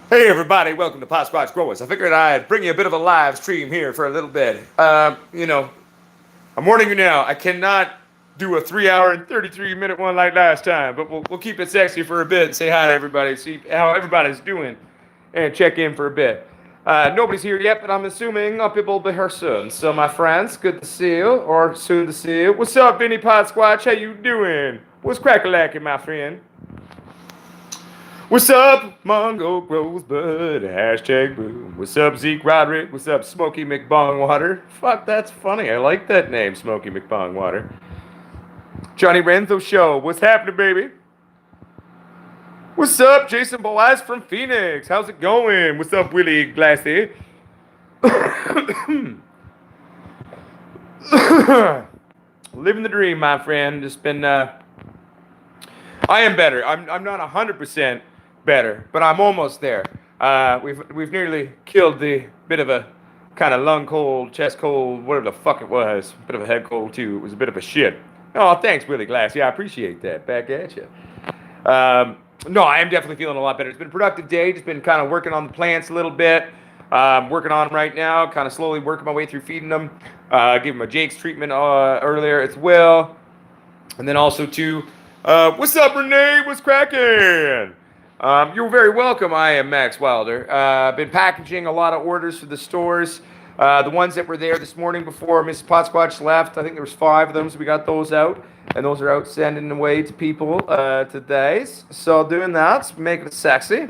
Hey everybody, welcome to Pot Squatch Growers. I figured I'd bring you a bit of a live stream here for a little bit. I'm warning you now, I cannot do a 3 hour and 33-minute one like last time, but we'll keep it sexy for a bit and say hi to everybody, see how everybody's doing, and check in for a bit. Nobody's here yet, but I'm assuming people will be here soon. So my friends, good to see you, or soon to see you. What's up, Benny Pot Squatch? How you doing? What's crack-a-lacking, my friend? What's up, Mongo Rosebud? Hashtag boom. What's up, Zeke Roderick? What's up, Smokey McBongwater? Fuck, that's funny. I like that name, Smokey McBongwater. Johnny Renzo Show. What's happening, baby? What's up, Jason Boaz from Phoenix? How's it going? What's up, Willie Glassy? Living the dream, my friend. Just been, I am better. I'm not 100% better, but I'm almost there. We've nearly killed the bit of a kind of lung cold, chest cold, whatever the fuck it was. Bit of a head cold too. It was a bit of a shit. Oh, thanks, Willie Glass. Yeah, I appreciate that. Back at you. No, I am definitely feeling a lot better. It's been a productive day. Just been kind of working on the plants a little bit. Working on them right now. Kind of slowly working my way through feeding them. Gave them a Jake's treatment earlier as well. And then also too, what's up, Renee? What's cracking? You're very welcome. I am Max Wilder. I've been packaging a lot of orders for the stores. The ones that were there this morning before Mrs. Potsquatch left, I think there was 5 of them, so we got those out. And those are out sending away to people today. So doing that, making it sexy.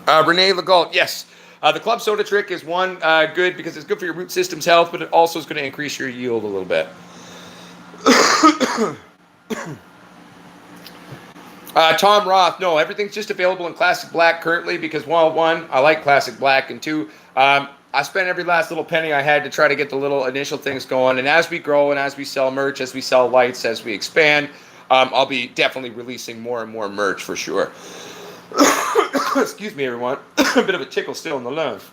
Renee Legault, yes. The club soda trick is one good because it's good for your root system's health, but it also is going to increase your yield a little bit. Tom Roth, no, everything's just available in Classic Black currently because, well, 1, I like Classic Black, and 2, I spent every last little penny I had to try to get the little initial things going, and as we grow and as we sell merch, as we sell lights, as we expand, I'll be definitely releasing more and more merch for sure. Excuse me, everyone. A bit of a tickle still in the lungs.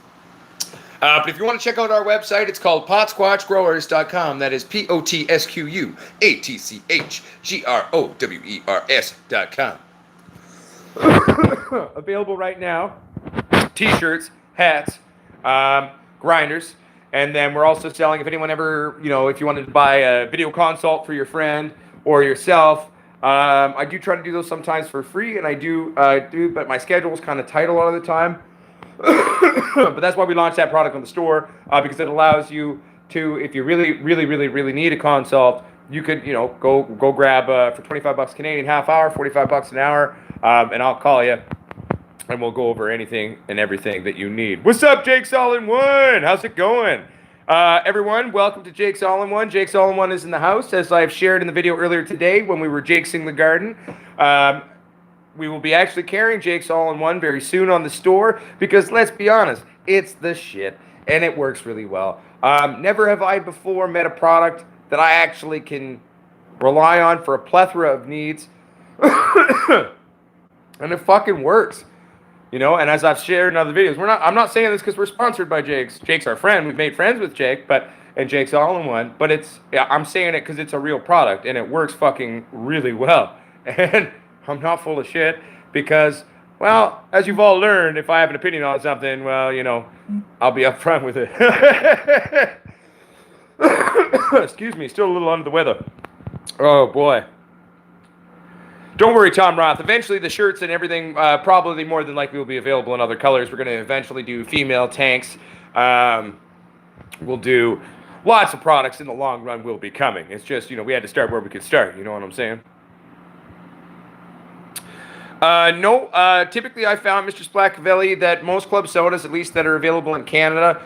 But if you want to check out our website, it's called potsquatchgrowers.com. That is POTSQUATCHGROWERS.com. Available right now. T-shirts, hats, grinders, and then we're also selling, if anyone ever, if you wanted to buy a video consult for your friend or yourself, I do try to do those sometimes for free, and I do, but my schedule is kind of tight a lot of the time. But that's why we launched that product on the store, because it allows you to, if you really, really, really, really need a consult, you could, go grab for $25 Canadian half hour, $45 an hour, and I'll call you, and we'll go over anything and everything that you need. What's up, Jake's All-in-One? How's it going? Everyone, welcome to Jake's All-in-One. Jake's All-in-One is in the house, as I've shared in the video earlier today when we were Jakesing the garden. We will be actually carrying Jake's All-in-One very soon on the store because, let's be honest, it's the shit, and it works really well. Never have I before met a product that I actually can rely on for a plethora of needs, and it fucking works. And as I've shared in other videos, I'm not saying this because we're sponsored by Jake's. Jake's our friend. We've made friends with Jake, and Jake's All-in-One. But I'm saying it because it's a real product, and it works fucking really well. And I'm not full of shit because, well, as you've all learned, if I have an opinion on something, well, I'll be upfront with it. Excuse me, still a little under the weather. Oh, boy. Don't worry, Tom Roth. Eventually, the shirts and everything probably more than likely will be available in other colors. We're going to eventually do female tanks. We'll do lots of products in the long run will be coming. It's just, we had to start where we could start. You know what I'm saying? No, typically I found, Mr. Splackavelli, that most club sodas, at least that are available in Canada,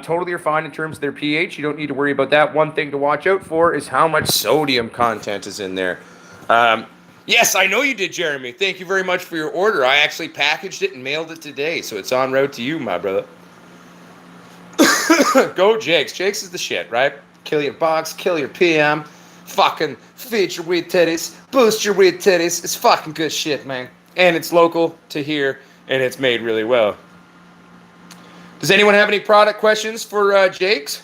totally are fine in terms of their pH. You don't need to worry about that. One thing to watch out for is how much sodium content is in there. Yes, I know you did, Jeremy. Thank you very much for your order. I actually packaged it and mailed it today, so it's en route to you, my brother. Go Jakes. Jakes is the shit, right? Kill your box, kill your PM, fucking feed your weed titties, boost your weed titties. It's fucking good shit, man. And it's local to here, and it's made really well. Does anyone have any product questions for Jakes?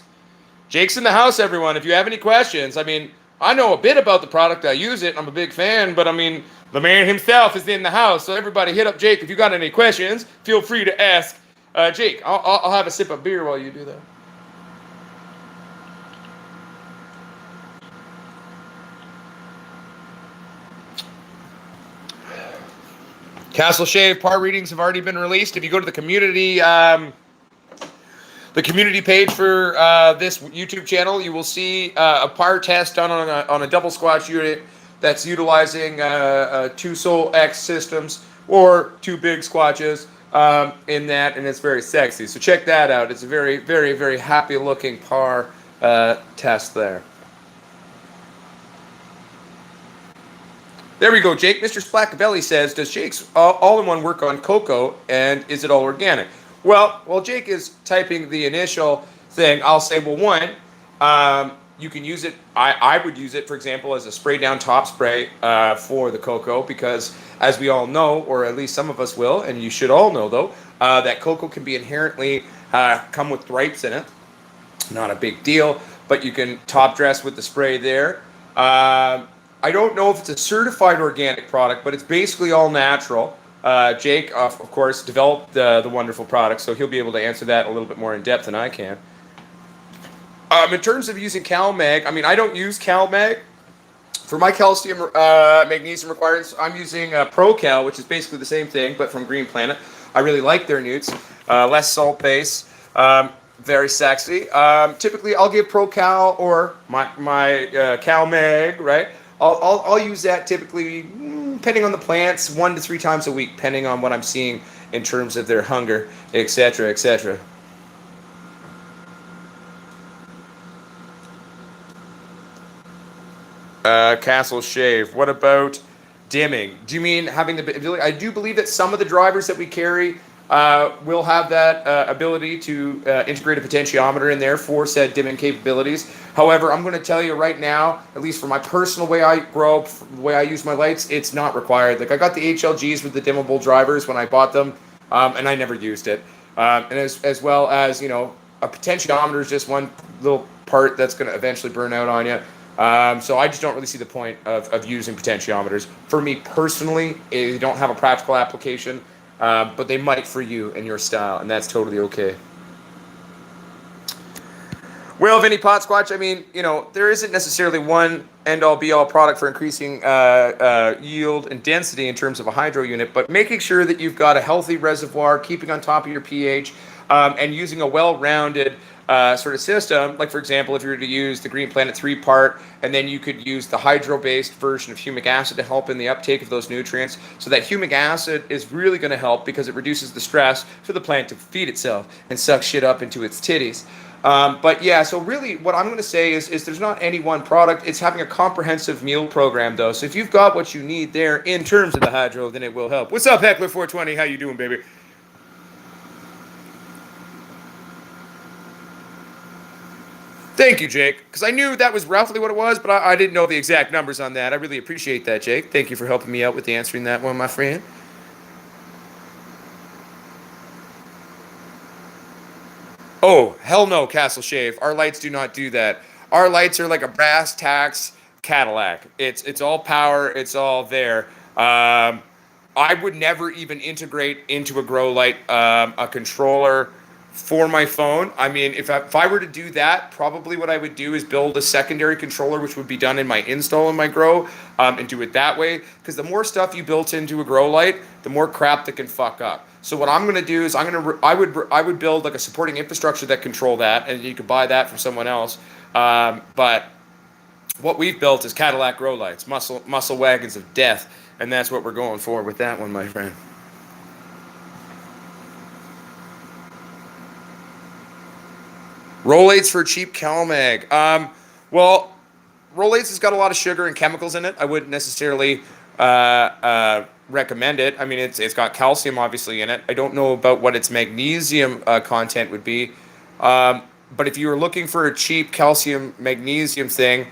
Jake's in the house, everyone. If you have any questions, I know a bit about the product. I use it. I'm a big fan, but I mean, the man himself is in the house. So everybody hit up Jake. If you got any questions, feel free to ask. Jake, I'll have a sip of beer while you do that. Castle Shave par readings have already been released. If you go to the community page for this YouTube channel, you will see a par test done on a double squatch unit that's utilizing 2 Soul X systems or 2 big squatches in that, and it's very sexy. So check that out. It's a very, very, very happy looking par test there. There we go, Jake. Mr. Splackabelli says, does Jake's all-in-one work on cocoa, and is it all organic? Well, while Jake is typing the initial thing, I'll say, well, one, you can use it. I would use it, for example, as a spray-down top spray for the cocoa because, as we all know, or at least some of us will, and you should all know, though, that cocoa can be inherently come with grapes in it. Not a big deal, but you can top dress with the spray there. I don't know if it's a certified organic product, but it's basically all natural. Jake, of course, developed the wonderful product, so he'll be able to answer that a little bit more in depth than I can. In terms of using CalMag, I mean, I don't use CalMag. For my calcium magnesium requirements, I'm using ProCal, which is basically the same thing, but from Green Planet. I really like their newts. Less salt base, very sexy. Typically, I'll give ProCal or my CalMag, right? I'll use that typically, depending on the plants, 1 to 3 times a week, depending on what I'm seeing in terms of their hunger, etc., etc. Castle Shave. What about dimming? Do you mean having the ability? I do believe that some of the drivers that we carry will have that ability to integrate a potentiometer in there for said dimming capabilities. However, I'm going to tell you right now, at least for my personal way I grow up, the way I use my lights, it's not required. Like I got the HLGs with the dimmable drivers when I bought them, and I never used it. And as well as, you know, a potentiometer is just one little part that's going to eventually burn out on you. So I just don't really see the point of using potentiometers. For me personally, they don't have a practical application. But they might for you and your style, and that's totally okay. Well, Vinny Pot Squatch, I mean, you know, there isn't necessarily one end-all be-all product for increasing yield and density in terms of a hydro unit, but making sure that you've got a healthy reservoir, keeping on top of your pH, and using a well-rounded sort of system. Like, for example, if you were to use the Green Planet 3-part, and then you could use the hydro-based version of humic acid to help in the uptake of those nutrients. So that humic acid is really going to help because it reduces the stress for the plant to feed itself and suck shit up into its titties. But yeah, so really what I'm going to say is there's not any one product. It's having a comprehensive meal program, though. So if you've got what you need there in terms of the hydro, then it will help. What's up, Heckler420? How you doing, baby? Thank you, Jake, because I knew that was roughly what it was, but I didn't know the exact numbers on that. I really appreciate that, Jake. Thank you for helping me out with answering that one, my friend. Oh, hell no, Castle Shave. Our lights do not do that. Our lights are like a brass tacks Cadillac. It's all power. It's all there. I would never even integrate into a grow light a controller for my phone. I mean, if I were to do that, probably what I would do is build a secondary controller, which would be done in my install in my grow, and do it that way. Because the more stuff you built into a grow light, the more crap that can fuck up. So what I'm going to do is I would build like a supporting infrastructure that control that, and you could buy that from someone else. But what we've built is Cadillac grow lights, muscle wagons of death, and that's what we're going for with that one, my friend. Rolates for cheap CalMag. Well, Rolates has got a lot of sugar and chemicals in it. I wouldn't necessarily recommend it. I mean, it's got calcium obviously in it. I don't know about what its magnesium content would be. But if you were looking for a cheap calcium magnesium thing,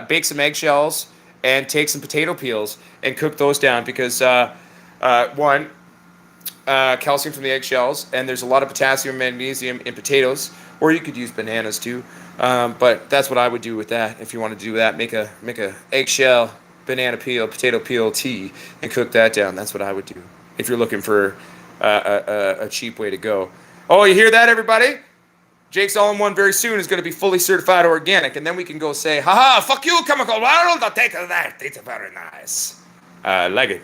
bake some eggshells and take some potato peels and cook those down because calcium from the eggshells, and there's a lot of potassium and magnesium in potatoes, or you could use bananas too. But that's what I would do with that. If you want to do that, make a eggshell, banana peel, potato peel tea, and cook that down. That's what I would do if you're looking for a cheap way to go. Oh, you hear that, everybody? Jake's All-in-One very soon is going to be fully certified organic, and then we can go say, haha, fuck you, chemical world, I'll take that. It's very nice. I like it.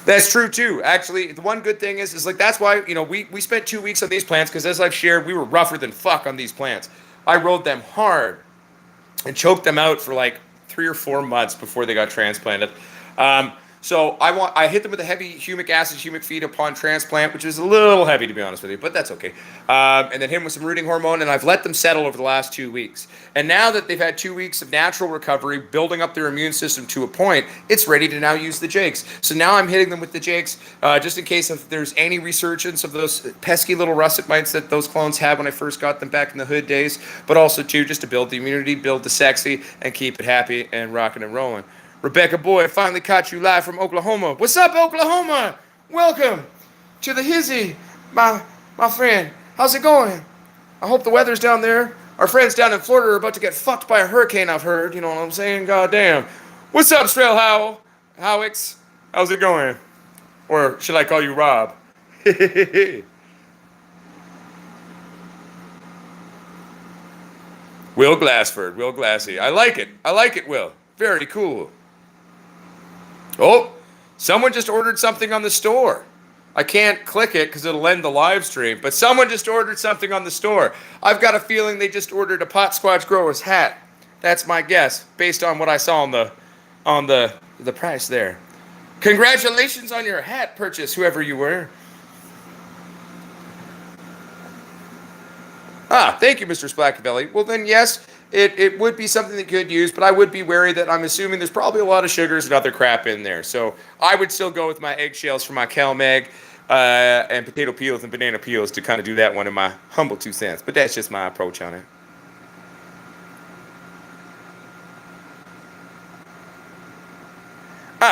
That's true too. Actually, the one good thing is like that's why, we spent 2 weeks on these plants because as I've shared, we were rougher than fuck on these plants. I rode them hard and choked them out for like 3 or 4 months before they got transplanted. So I hit them with a heavy humic acid, humic feed upon transplant, which is a little heavy to be honest with you, but that's okay. And then hit them with some rooting hormone, and I've let them settle over the last 2 weeks. And now that they've had 2 weeks of natural recovery, building up their immune system to a point, it's ready to now use the jakes. So now I'm hitting them with the jakes, just in case if there's any resurgence of those pesky little russet mites that those clones had when I first got them back in the hood days, but also too just to build the immunity, build the sexy, and keep it happy and rocking and rolling. Rebecca Boy, finally caught you live from Oklahoma. What's up, Oklahoma? Welcome to the Hizzy, my friend. How's it going? I hope the weather's down there. Our friends down in Florida are about to get fucked by a hurricane, I've heard. You know what I'm saying? God damn. What's up, Strail Howell? Howix? How's it going? Or should I call you Rob? Will Glassford, Will Glassy. I like it, Will. Very cool. Oh, someone just ordered something on the store. I can't click it because it'll end the live stream, but someone just ordered something on the store. I've got a feeling they just ordered a Pot Squatch Grower's hat. That's my guess, based on what I saw on the price there. Congratulations on your hat purchase, whoever you were. Thank you, Mr. Splackabelly. Well, then, yes, it would be something that you could use, but I would be wary that I'm assuming there's probably a lot of sugars and other crap in there. So I would still go with my eggshells for my CalMag and potato peels and banana peels to kind of do that one in my humble 2 cents. But that's just my approach on it.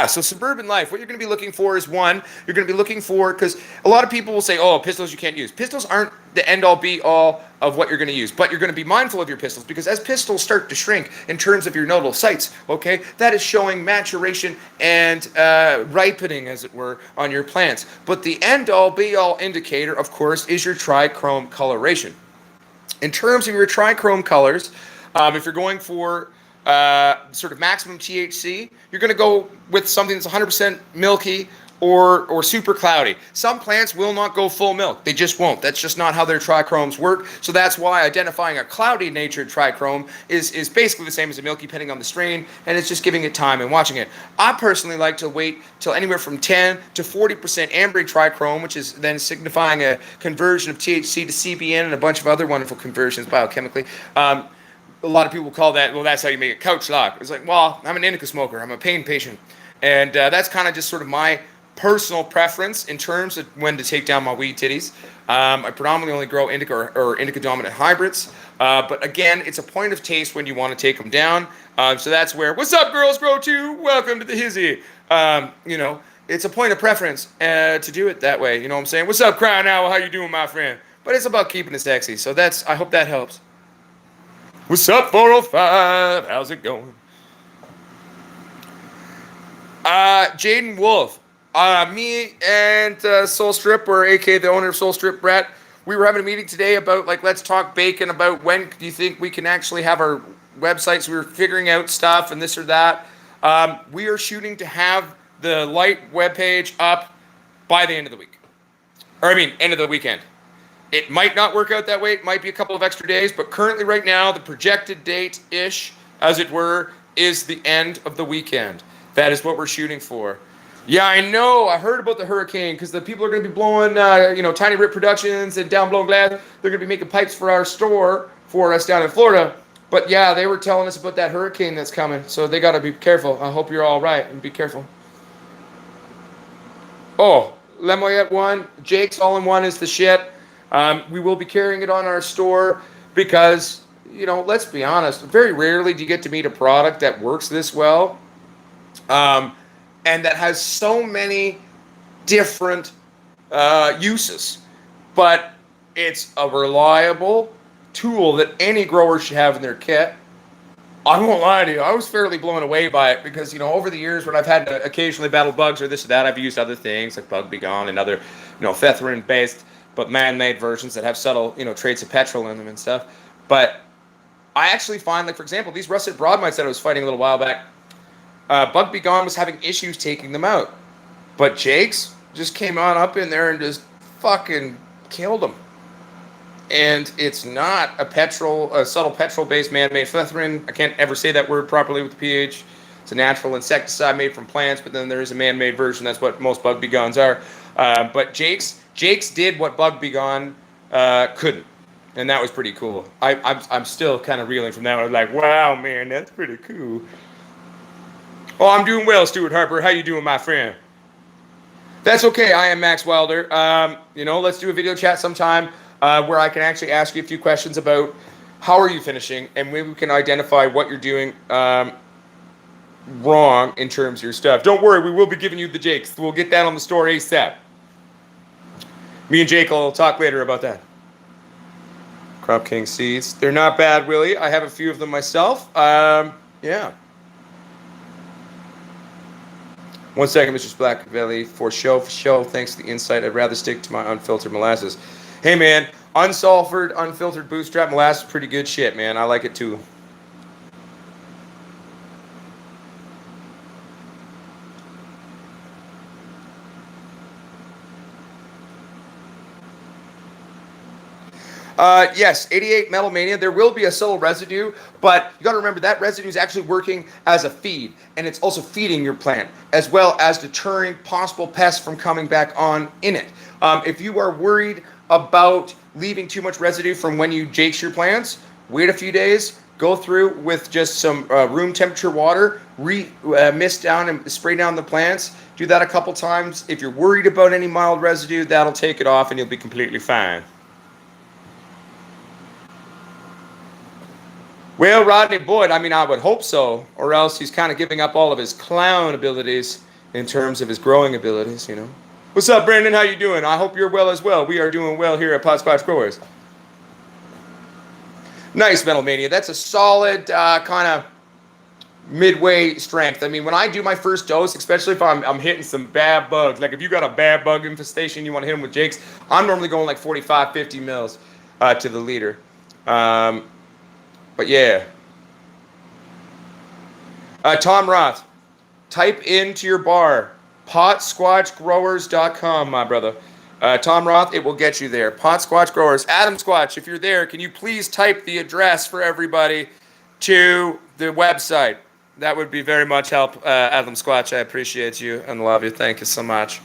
So suburban life, what you're going to be looking for is one, you're going to be looking for, because a lot of people will say, oh, pistols you can't use. Pistols aren't the end-all be-all of what you're going to use, but you're going to be mindful of your pistols, because as pistols start to shrink in terms of your nodal sites, okay, that is showing maturation and ripening, as it were, on your plants. But the end-all be-all indicator, of course, is your trichrome coloration. In terms of your trichrome colors, if you're going for sort of maximum THC, you're going to go with something that's 100% milky or super cloudy. Some plants will not go full milk. They just won't. That's just not how their trichromes work. So that's why identifying a cloudy natured trichrome is basically the same as a milky, depending on the strain, and it's just giving it time and watching it. I personally like to wait till anywhere from 10 to 40% ambry trichrome, which is then signifying a conversion of THC to CBN and a bunch of other wonderful conversions biochemically. A lot of people call that, well, that's how you make a couch lock. It's like, well, I'm an indica smoker. I'm a pain patient. And that's kind of just sort of my personal preference in terms of when to take down my weed titties. I predominantly only grow indica or indica dominant hybrids. But again, it's a point of taste when you want to take them down. So that's where, what's up, girls grow too? Welcome to the Hizzy. It's a point of preference to do it that way. You know what I'm saying? What's up, Crown Owl? How you doing, my friend? But it's about keeping it sexy. So I hope that helps. What's up, 405? How's it going? Jaden Wolf. Me and Soul Strip, or aka the owner of Soul Strip, Brett, we were having a meeting today about, like, let's talk bacon, about when do you think we can actually have our websites. We were figuring out stuff and this or that. We are shooting to have the light webpage up by the end of the week. End of the weekend. It might not work out that way. It might be a couple of extra days, but currently right now, the projected date-ish, as it were, is the end of the weekend. That is what we're shooting for. Yeah, I know. I heard about the hurricane because the people are going to be blowing, Tiny Rip Productions and Down Blown Glass. They're going to be making pipes for our store for us down in Florida. But yeah, they were telling us about that hurricane that's coming, so they got to be careful. I hope you're all right and be careful. Oh, Lemoyette 1, Jake's All-in-One is the shit. We will be carrying it on our store because, let's be honest, very rarely do you get to meet a product that works this well and that has so many different uses. but it's a reliable tool that any grower should have in their kit. I won't lie to you, I was fairly blown away by it because, over the years when I've had to occasionally battle bugs or this or that, I've used other things like Bug Be Gone and other, Fethrin-based but man-made versions that have subtle, traits of petrol in them and stuff. But I actually find, like, for example, these russet broadmites that I was fighting a little while back, Bug Be Gone was having issues taking them out. But Jake's just came on up in there and just fucking killed them. And it's not a subtle petrol-based man-made Pethrin. I can't ever say that word properly with the PH. It's a natural insecticide made from plants, but then there is a man-made version. That's what most Bug Be Gones are. But Jake's did what Bug Be Gone couldn't, and that was pretty cool. I'm still kind of reeling from that. I was like, wow, man, that's pretty cool. Oh, I'm doing well, Stuart Harper. How you doing, my friend? That's okay. I am Max Wilder. Let's do a video chat sometime. Where I can actually ask you a few questions about how are you finishing, and maybe we can identify what you're doing wrong in terms of your stuff. Don't worry, we will be giving you the Jakes. We'll get that on the store ASAP. Me and Jake will talk later about that. Crop King seeds. They're not bad, Willie. I have a few of them myself. Yeah. 1 second, Mr. Blackbelly. For show. Thanks to the insight. I'd rather stick to my unfiltered molasses. Hey, man, unsulfured, unfiltered bootstrap molasses, pretty good shit, man. I like it, too. Yes, 88 Metal Mania. There will be a subtle residue, but you got to remember that residue is actually working as a feed, and it's also feeding your plant, as well as deterring possible pests from coming back on in it. If you are worried about leaving too much residue from when you jakes your plants, wait a few days, go through with just some room temperature water, mist down and spray down the plants. Do that a couple times. If you're worried about any mild residue, that'll take it off and you'll be completely fine. Well, Rodney Boyd, I would hope so, or else he's kind of giving up all of his clown abilities in terms of his growing abilities, What's up, Brandon? How you doing? I hope you're well as well. We are doing well here at Squatch Growers. Nice, Metal Mania. That's a solid kind of midway strength. When I do my first dose, especially if I'm hitting some bad bugs, like if you got a bad bug infestation, you want to hit them with Jakes, I'm normally going like 45, 50 mils to the liter. But yeah. Tom Roth, type into your bar, potsquatchgrowers.com, my brother. Tom Roth, it will get you there. Pot Squatch Growers. Adam Squatch, if you're there, can you please type the address for everybody to the website? That would be very much help, Adam Squatch. I appreciate you and love you. Thank you so much.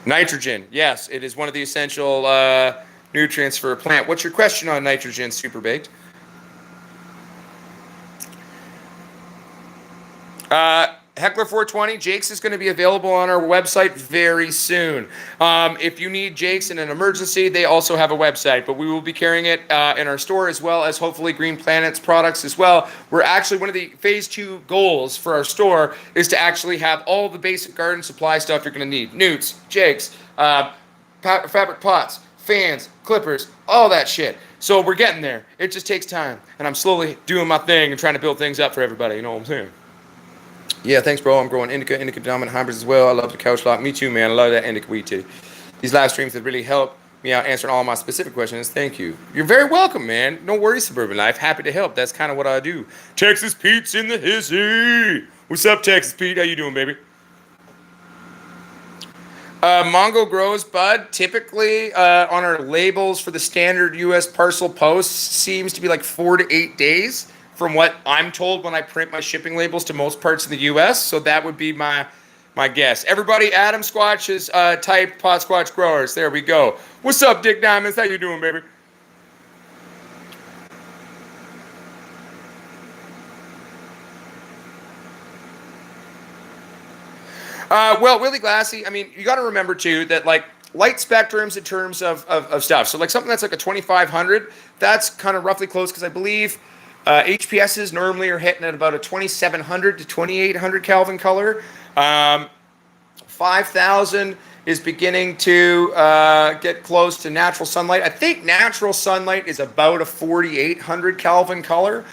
Nitrogen. Yes, it is one of the essential nutrients for a plant. What's your question on nitrogen, Super Baked? Heckler 420, Jake's is going to be available on our website very soon. If you need Jake's in an emergency, they also have a website, but we will be carrying it in our store as well as hopefully Green Planet's products as well. We're actually, one of the phase 2 goals for our store is to actually have all the basic garden supply stuff you're going to need. Newts, Jake's, fabric pots, fans, clippers, all that shit. So we're getting there. It just takes time, and I'm slowly doing my thing and trying to build things up for everybody, you know what I'm saying? Yeah, thanks, bro. I'm growing indica dominant hybrids as well. I love the couch lock. Me too, man. I love that indica weed too. These live streams have really helped me out answering all my specific questions. Thank you. You're very welcome, man. No worries, Suburban Life. Happy to help. That's kind of what I do. Texas Pete's in the hissy. What's up, Texas Pete? How you doing, baby? Mongo grows, bud. Typically, on our labels for the standard U.S. parcel post, seems to be like 4 to 8 days. From what I'm told when I print my shipping labels to most parts of the U.S., so that would be my guess. Everybody, Adam Squatch is typed Pot Squatch Growers. There we go. What's up, Dick Diamonds? How you doing, baby? Well, Willie Glassy, you got to remember, too, that, like, light spectrums in terms of stuff. So, like, something that's like a 2500, that's kind of roughly close because I believe HPSs normally are hitting at about a 2700 to 2800 Kelvin color. 5 5,000 is beginning to get close to natural sunlight. I think natural sunlight is about a 4,800 Kelvin color.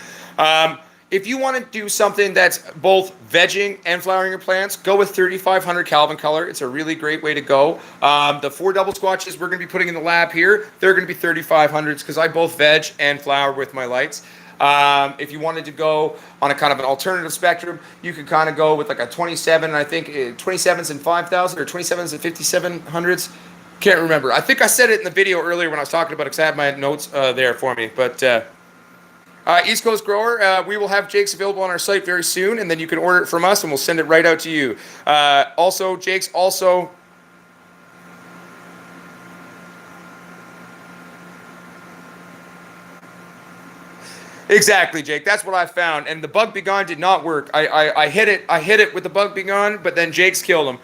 If you want to do something that's both vegging and flowering your plants, go with 3,500 Kelvin color. It's a really great way to go. The 4 double squatches we're going to be putting in the lab here, they're going to be 3,500s because I both veg and flower with my lights. If you wanted to go on a kind of an alternative spectrum, you could kind of go with like a 27, I think 27s and 5,000 or 27s and 5,700s. Can't remember. I think I said it in the video earlier when I was talking about it because I had my notes there for me. But East Coast grower, we will have Jake's available on our site very soon, and then you can order it from us, and we'll send it right out to you. Also, Jake's also... Exactly, Jake. That's what I found. And the Bug Be Gone did not work. I hit it with the Bug Be Gone, but then Jake's killed him.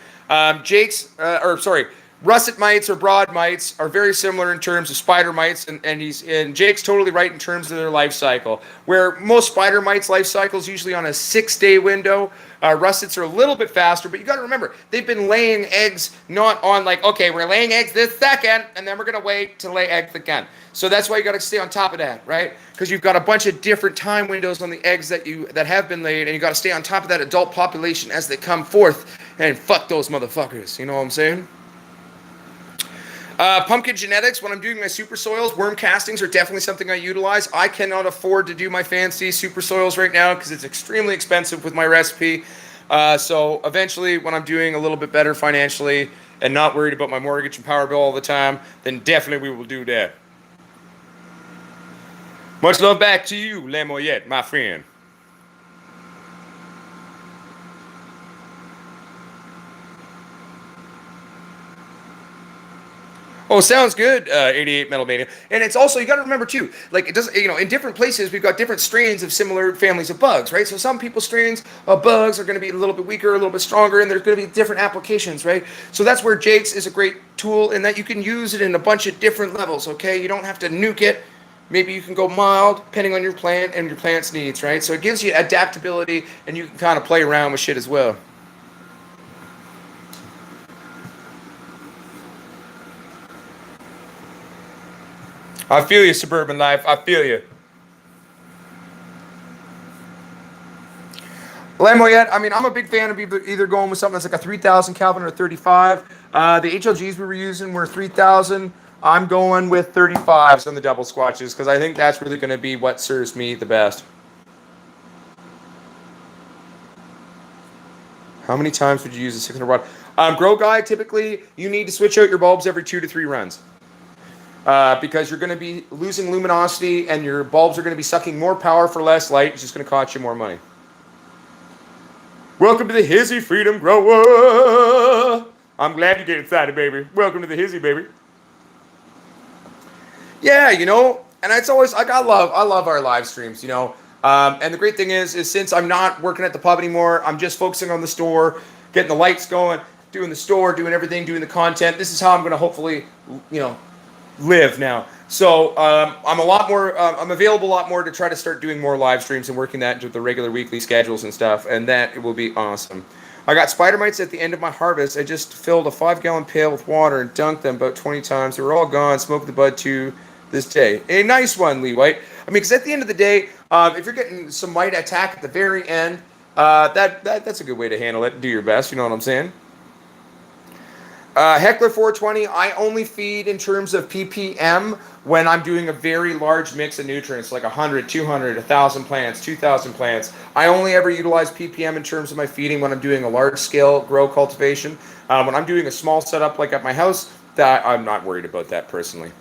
Russet mites or broad mites are very similar in terms of spider mites, and Jake's totally right in terms of their life cycle. Where most spider mites' life cycle is usually on a 6-day window. Russets are a little bit faster, but you got to remember they've been laying eggs not on like, okay, we're laying eggs this second, and then we're gonna wait to lay eggs again. So that's why you got to stay on top of that, right? Because you've got a bunch of different time windows on the eggs that have been laid, and you got to stay on top of that adult population as they come forth and fuck those motherfuckers. You know what I'm saying? Pumpkin genetics, when I'm doing my super soils, worm castings are definitely something I utilize. I cannot afford to do my fancy super soils right now because it's extremely expensive with my recipe. So eventually, when I'm doing a little bit better financially and not worried about my mortgage and power bill all the time, then definitely we will do that. Much love back to you, Lamoyette, my friend. Oh, sounds good, 88 Metal Mania. And it's also, you got to remember too, like it doesn't, in different places we've got different strains of similar families of bugs, right? So some people's strains of bugs are going to be a little bit weaker, a little bit stronger, and there's going to be different applications, right? So that's where Jake's is a great tool in that you can use it in a bunch of different levels, okay? You don't have to nuke it. Maybe you can go mild depending on your plant and your plant's needs, right? So it gives you adaptability, and you can kind of play around with shit as well. I feel you, suburban life. I feel you. Lamoyette, I mean, I'm a big fan of either going with something that's like a 3,000 Kelvin or 35. The HLGs we were using were 3,000. I'm going with 35s on the double squatches because I think that's really going to be what serves me the best. How many times would you use a 600 watt? Grow Guide, typically you need to switch out your bulbs every 2 to 3 runs. Because you're going to be losing luminosity and your bulbs are going to be sucking more power for less light. It's just going to cost you more money. Welcome to the Hizzy Freedom Grower. I'm glad you get excited, baby. Welcome to the Hizzy, baby. Yeah, and it's always like I love our live streams, and the great thing is since I'm not working at the pub anymore, I'm just focusing on the store, getting the lights going, doing the store, doing everything, doing the content. This is how I'm going to hopefully, live now. So I'm available a lot more to try to start doing more live streams and working that into the regular weekly schedules and stuff, and that it will be awesome. I got spider mites at the end of my harvest. I just filled a 5-gallon pail with water and dunked them about 20 times. They were all gone. Smoked the bud to this day. A nice one, Lee White. I mean, because at the end of the day, if you're getting some mite attack at the very end, that's a good way to handle it. Do your best. You know what I'm saying? Heckler 420, I only feed in terms of ppm when I'm doing a very large mix of nutrients, like 100, 200, 1,000 plants, 2,000 plants. I only ever utilize ppm in terms of my feeding when I'm doing a large-scale grow cultivation. When I'm doing a small setup like at my house, that I'm not worried about that personally.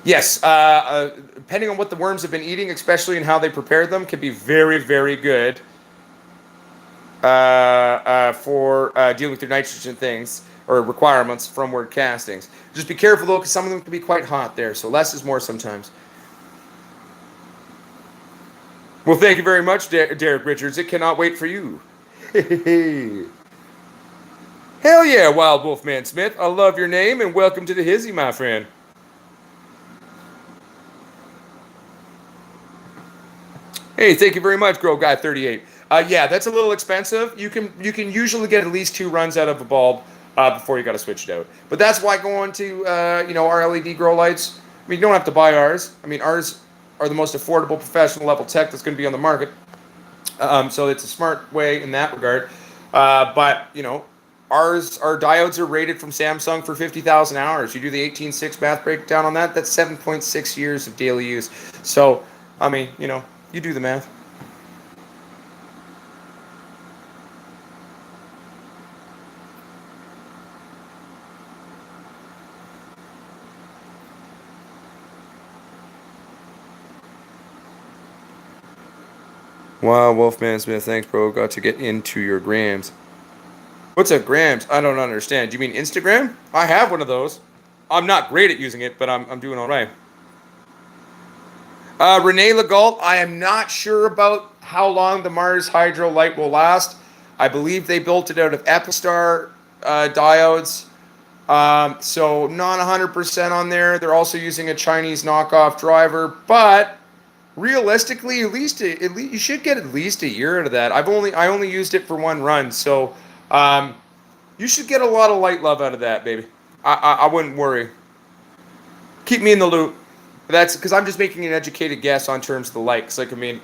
Yes, depending on what the worms have been eating, especially and how they prepared them, can be very, very good. For dealing with your nitrogen things or requirements from word castings. Just be careful though, because some of them can be quite hot there, so less is more sometimes. Well, thank you very much, Derek Richards. It cannot wait for you. Hell yeah, Wild Wolfman Smith. I love your name, and welcome to the Hizzy, my friend. Hey, thank you very much, Grow Guy 38. Yeah, that's a little expensive. You can usually get at least 2 runs out of a bulb before you got to switch it out. But that's why going to our LED grow lights. I mean, you don't have to buy ours. I mean, ours are the most affordable professional level tech that's going to be on the market. So it's a smart way in that regard. But our diodes are rated from Samsung for 50,000 hours. You do the 18.6 math breakdown on that. That's 7.6 years of daily use. So I mean, you do the math. Wow, Wolfman Smith, thanks, bro. Got to get into your grams. What's a grams? I don't understand. Do you mean Instagram? I have one of those. I'm not great at using it, but I'm doing all right. Renee Legault, I am not sure about how long the Mars Hydro light will last. I believe they built it out of Epistar diodes. So not 100% on there. They're also using a Chinese knockoff driver, but realistically, at least you should get at least a year out of that. I only used it for 1 run, so you should get a lot of light love out of that, baby. I wouldn't worry. Keep me in the loop. That's because I'm just making an educated guess on terms of the likes. Like, I mean,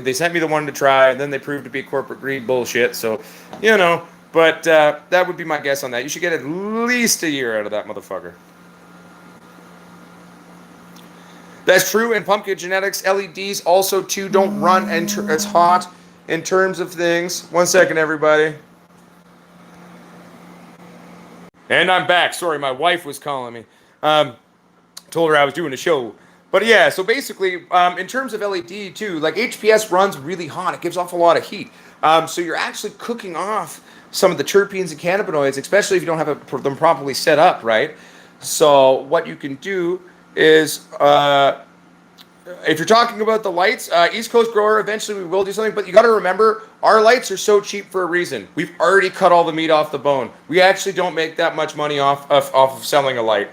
they sent me the one to try, and then they proved to be corporate greed bullshit. So, But that would be my guess on that. You should get at least a year out of that motherfucker. That's true. And pumpkin genetics, LEDs also too don't run as hot in terms of things. 1 second, everybody. And I'm back. Sorry, my wife was calling me. Told her I was doing a show. But yeah, so basically, in terms of LED too, like HPS runs really hot. It gives off a lot of heat. So you're actually cooking off some of the terpenes and cannabinoids, especially if you don't have them properly set up, right? So what you can do is, if you're talking about the lights, East Coast grower, eventually we will do something, but you got to remember, our lights are so cheap for a reason. We've already cut all the meat off the bone. We actually don't make that much money off of selling a light.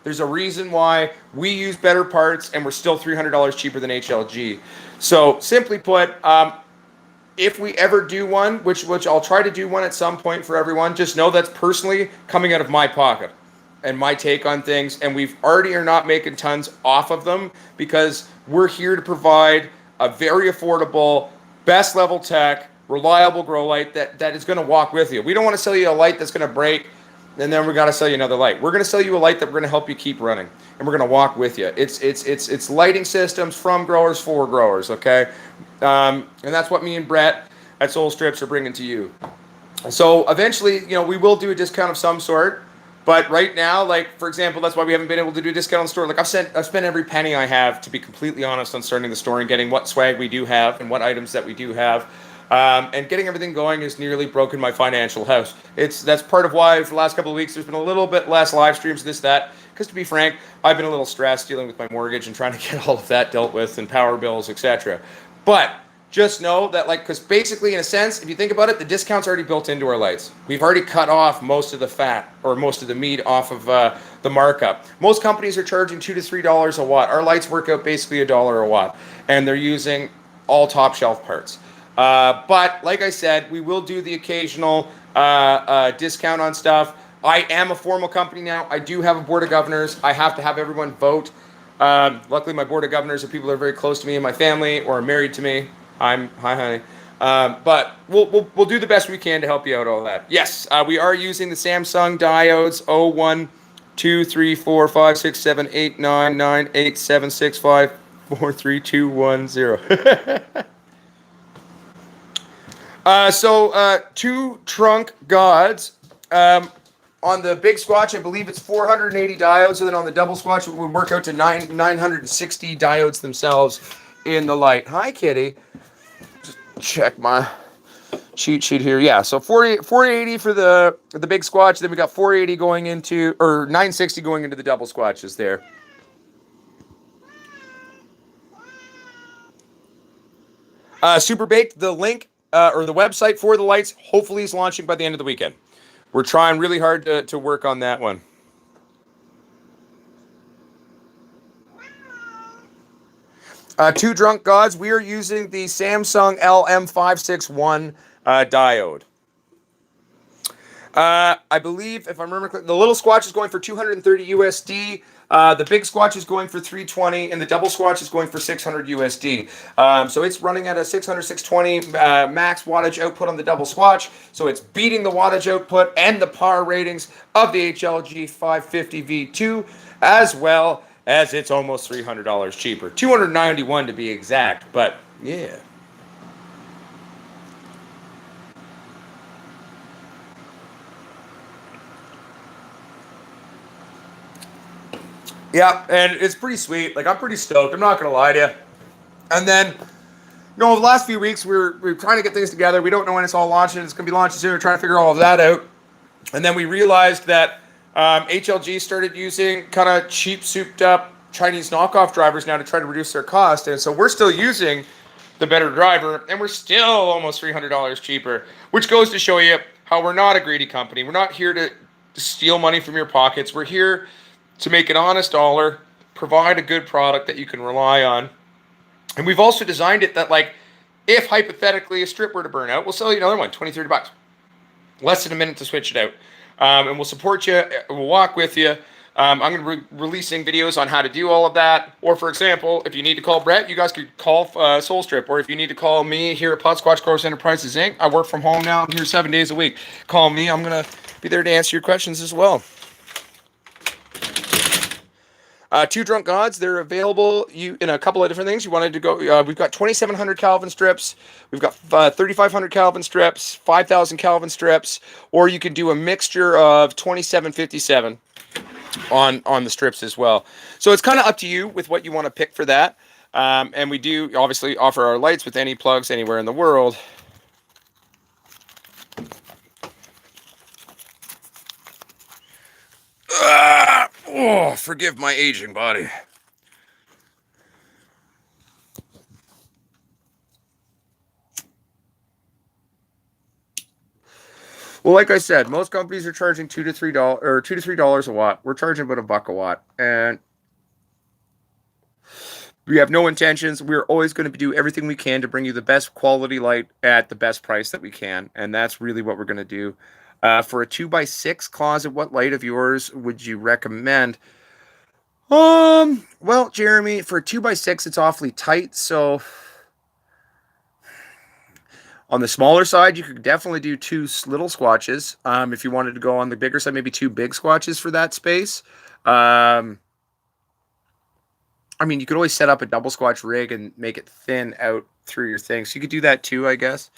There's a reason why we use better parts and we're still $300 cheaper than HLG. So simply put, if we ever do one, which I'll try to do one at some point for everyone, just know that's personally coming out of my pocket and my take on things. And we've already are not making tons off of them because we're here to provide a very affordable, best level tech, reliable grow light that is going to walk with you. We don't want to sell you a light that's going to break and then we got to sell you another light. We're going to sell you a light that we're going to help you keep running, and we're going to walk with you. It's lighting systems from growers for growers, okay? And that's what me and Brett at Soul Strips are bringing to you. So eventually, we will do a discount of some sort, but right now, like for example, that's why we haven't been able to do a discount on the store. Like I've spent every penny I have, to be completely honest, on starting the store and getting what swag we do have and what items that we do have. And getting everything going has nearly broken my financial house. That's part of why for the last couple of weeks there's been a little bit less live streams, this, that. Because to be frank, I've been a little stressed dealing with my mortgage and trying to get all of that dealt with and power bills, etc. But just know that, because basically in a sense, if you think about it, the discount's already built into our lights. We've already cut off most of the fat or most of the meat off of the markup. Most companies are charging $2 to $3 a watt. Our lights work out basically $1 a watt, and they're using all top shelf parts. But like I said, we will do the occasional discount on stuff. I am a formal company now. I do have a board of governors. I have to have everyone vote. Luckily, my board of governors are people that are very close to me in my family or are married to me. Hi, honey. But we'll do the best we can to help you out. All that. Yes, we are using the Samsung diodes 01, 2, 3, 4, 5, 6, 7, 8, 9, 9, 8, 7, 6, 5, 4, 3, 2, 1, 0. So two trunk gods. On the big Squatch, I believe it's 480 diodes, and then on the double Squatch, it would work out to 960 diodes themselves in the light. Hi, kitty. Just check my cheat sheet here. Yeah, so 480 for the big Squatch, then we got 480 going into, or 960 going into the double Squatches there. Super Baked, the link or the website for the lights hopefully is launching by the end of the weekend. We're trying really hard to work on that one. Two Drunk Gods, we are using the Samsung LM561 diode. I believe, if I remember correctly, the little Squatch is going for 230 USD. The big Squatch is going for 320, and the double Squatch is going for 600 USD. So it's running at a 600, 620 max wattage output on the double Squatch. So it's beating the wattage output and the power ratings of the HLG 550 V2, as well as it's almost $300 cheaper. $291 to be exact, but yeah. Yeah, and it's pretty sweet. Like, I'm pretty stoked. I'm not going to lie to you. And then, the last few weeks, we're trying to get things together. We don't know when it's all launching. It's going to be launching soon. We're trying to figure all of that out. And then we realized that HLG started using kind of cheap, souped-up Chinese knockoff drivers now to try to reduce their cost. And so we're still using the better driver, and we're still almost $300 cheaper, which goes to show you how we're not a greedy company. We're not here to steal money from your pockets. We're here to make an honest dollar, provide a good product that you can rely on. And we've also designed it that, like, if hypothetically a strip were to burn out, we'll sell you another one, 20, 30 bucks. Less than a minute to switch it out. And we'll support you, we'll walk with you. I'm going to be releasing videos on how to do all of that. Or, for example, if you need to call Brett, you guys could call Soul Strip. Or if you need to call me here at Pot Squatch Growers Enterprises Inc., I work from home now. I'm here 7 days a week. Call me. I'm going to be there to answer your questions as well. Two Drunk Gods, they're available in a couple of different things. You wanted to go, we've got 2,700 Kelvin strips, we've got 3,500 Kelvin strips, 5,000 Kelvin strips, or you can do a mixture of 2757 on the strips as well. So it's kind of up to you with what you want to pick for that. And we do obviously offer our lights with any plugs anywhere in the world. Oh, forgive my aging body. Well, like I said, most companies are charging $2 to $3 a watt. We're charging about $1 a watt, and we have no intentions. We're always going to do everything we can to bring you the best quality light at the best price that we can, and that's really what we're going to do. For a 2x6 closet, what light of yours would you recommend? Well, Jeremy, for a 2x6, it's awfully tight, so on the smaller side, you could definitely do two little Squatches. If you wanted to go on the bigger side, maybe two big Squatches for that space. I mean, you could always set up a double Squatch rig and make it thin out through your thing. So you could do that too, I guess.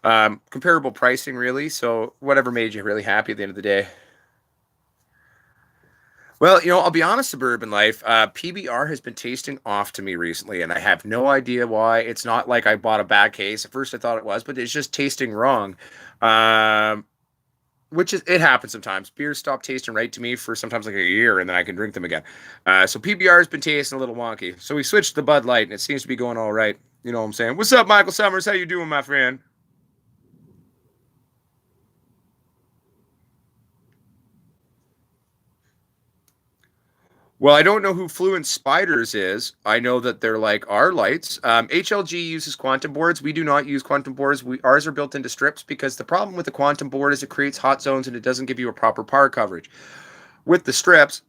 Comparable pricing, really. So whatever made you really happy at the end of the day. Well, I'll be honest, Suburban Life, PBR has been tasting off to me recently, and I have no idea why. It's not like I bought a bad case. At first I thought it was, but it's just tasting wrong. It happens sometimes. Beers stop tasting right to me for sometimes like a year, and then I can drink them again. So PBR has been tasting a little wonky. So we switched to Bud Light, and it seems to be going all right. You know what I'm saying? What's up, Michael Summers? How you doing, my friend? Well, I don't know who Fluent Spiders is. I know that they're like our lights. HLG uses quantum boards. We do not use quantum boards. Ours are built into strips because the problem with the quantum board is it creates hot zones and it doesn't give you a proper power coverage. With the strips,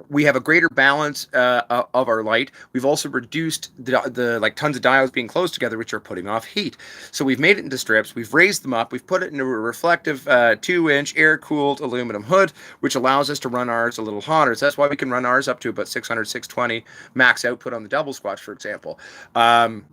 we have a greater balance of our light. We've also reduced the like tons of diodes being close together, which are putting off heat. So we've made it into strips. We've raised them up. We've put it into a reflective 2-inch air-cooled aluminum hood, which allows us to run ours a little hotter. So that's why we can run ours up to about 600, 620 max output on the double Squatch, for example. And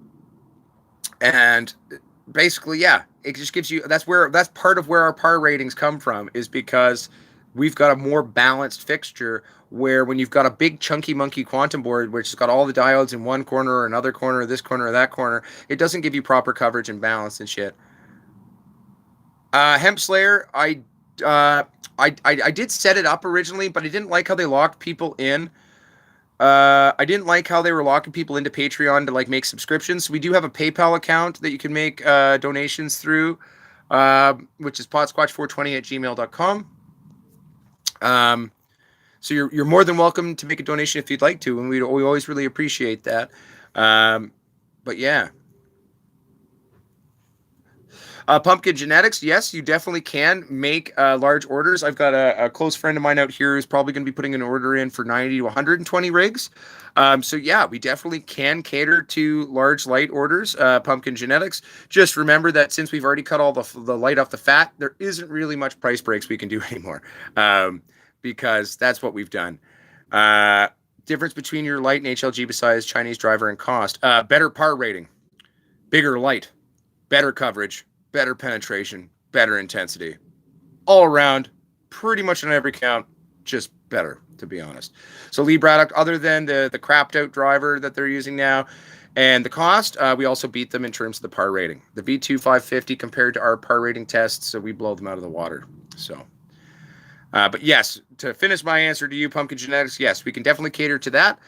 basically, yeah, it just gives you. That's part of where our power ratings come from, is because we've got a more balanced fixture, where when you've got a big chunky monkey quantum board, which has got all the diodes in one corner or another corner, or this corner or that corner, it doesn't give you proper coverage and balance and shit. Hemp Slayer, I did set it up originally, but I didn't like how they locked people in. I didn't like how they were locking people into Patreon to like make subscriptions. So we do have a PayPal account that you can make donations through, which is potsquatch420@gmail.com. So you're more than welcome to make a donation if you'd like to, and we always really appreciate that. But yeah. Pumpkin genetics, yes, you definitely can make large orders. I've got a close friend of mine out here who's probably going to be putting an order in for 90 to 120 rigs. So yeah, we definitely can cater to large light orders. Pumpkin genetics. Just remember that since we've already cut all the light off the fat, there isn't really much price breaks we can do anymore, because that's what we've done. Difference between your light and HLG besides Chinese driver and cost. Better par rating, bigger light, better coverage, better penetration, better intensity. All around, pretty much on every count, just better, to be honest. So Lee Braddock, other than the crapped out driver that they're using now and the cost, we also beat them in terms of the par rating. The V2 550 compared to our par rating tests, so we blow them out of the water. So, but yes, to finish my answer to you, Pumpkin Genetics, yes, we can definitely cater to that.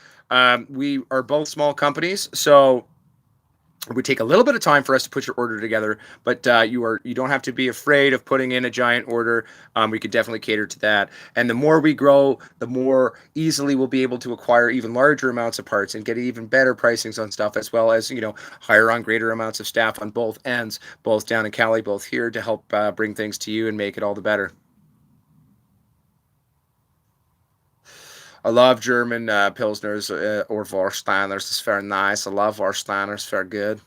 We are both small companies, so it would take a little bit of time for us to put your order together, but you don't have to be afraid of putting in a giant order. We could definitely cater to that. And the more we grow, the more easily we'll be able to acquire even larger amounts of parts and get even better pricings on stuff, as well as, hire on greater amounts of staff on both ends, both down in Cali, both here, to help bring things to you and make it all the better. I love German Pilsners or Warsteiners. It's very nice. I love Warsteiners. Very good.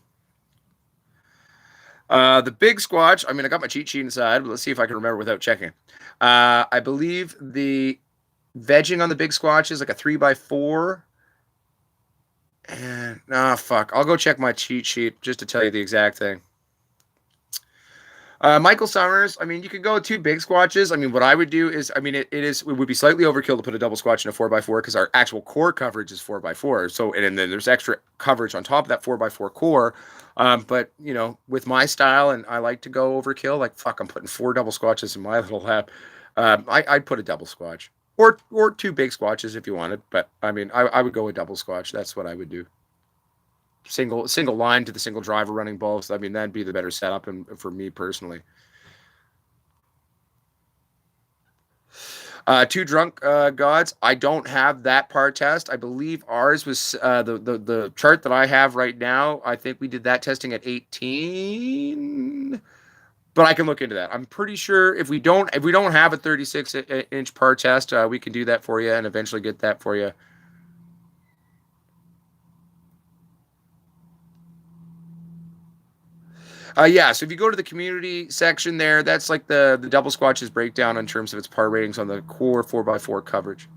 The big Squatch, I got my cheat sheet inside, but let's see if I can remember without checking. I believe the vegging on the big Squatch is like a 3x4. And, fuck. I'll go check my cheat sheet just to tell you the exact thing. Michael Summers, you could go with 2 big Squatches. What I would do is, it would be slightly overkill to put a double Squatch in a 4x4 because our actual core coverage is 4x4. So, and then there's extra coverage on top of that 4x4 core. But, with my style, and I like to go overkill, like, fuck, I'm putting 4 double Squatches in my little lap. I'd put a double Squatch or 2 big Squatches if you wanted. But, I would go with double Squatch. That's what I would do. Single line to the single driver running both. That'd be the better setup, and for me personally. 2 drunk gods. I don't have that par test. I believe ours was the chart that I have right now. I think we did that testing at 18, but I can look into that. I'm pretty sure if we don't have a 36-inch par test, we can do that for you and eventually get that for you. Yeah, so if you go to the community section there, that's like the double Squatch's breakdown in terms of its par ratings on the core 4x4 coverage.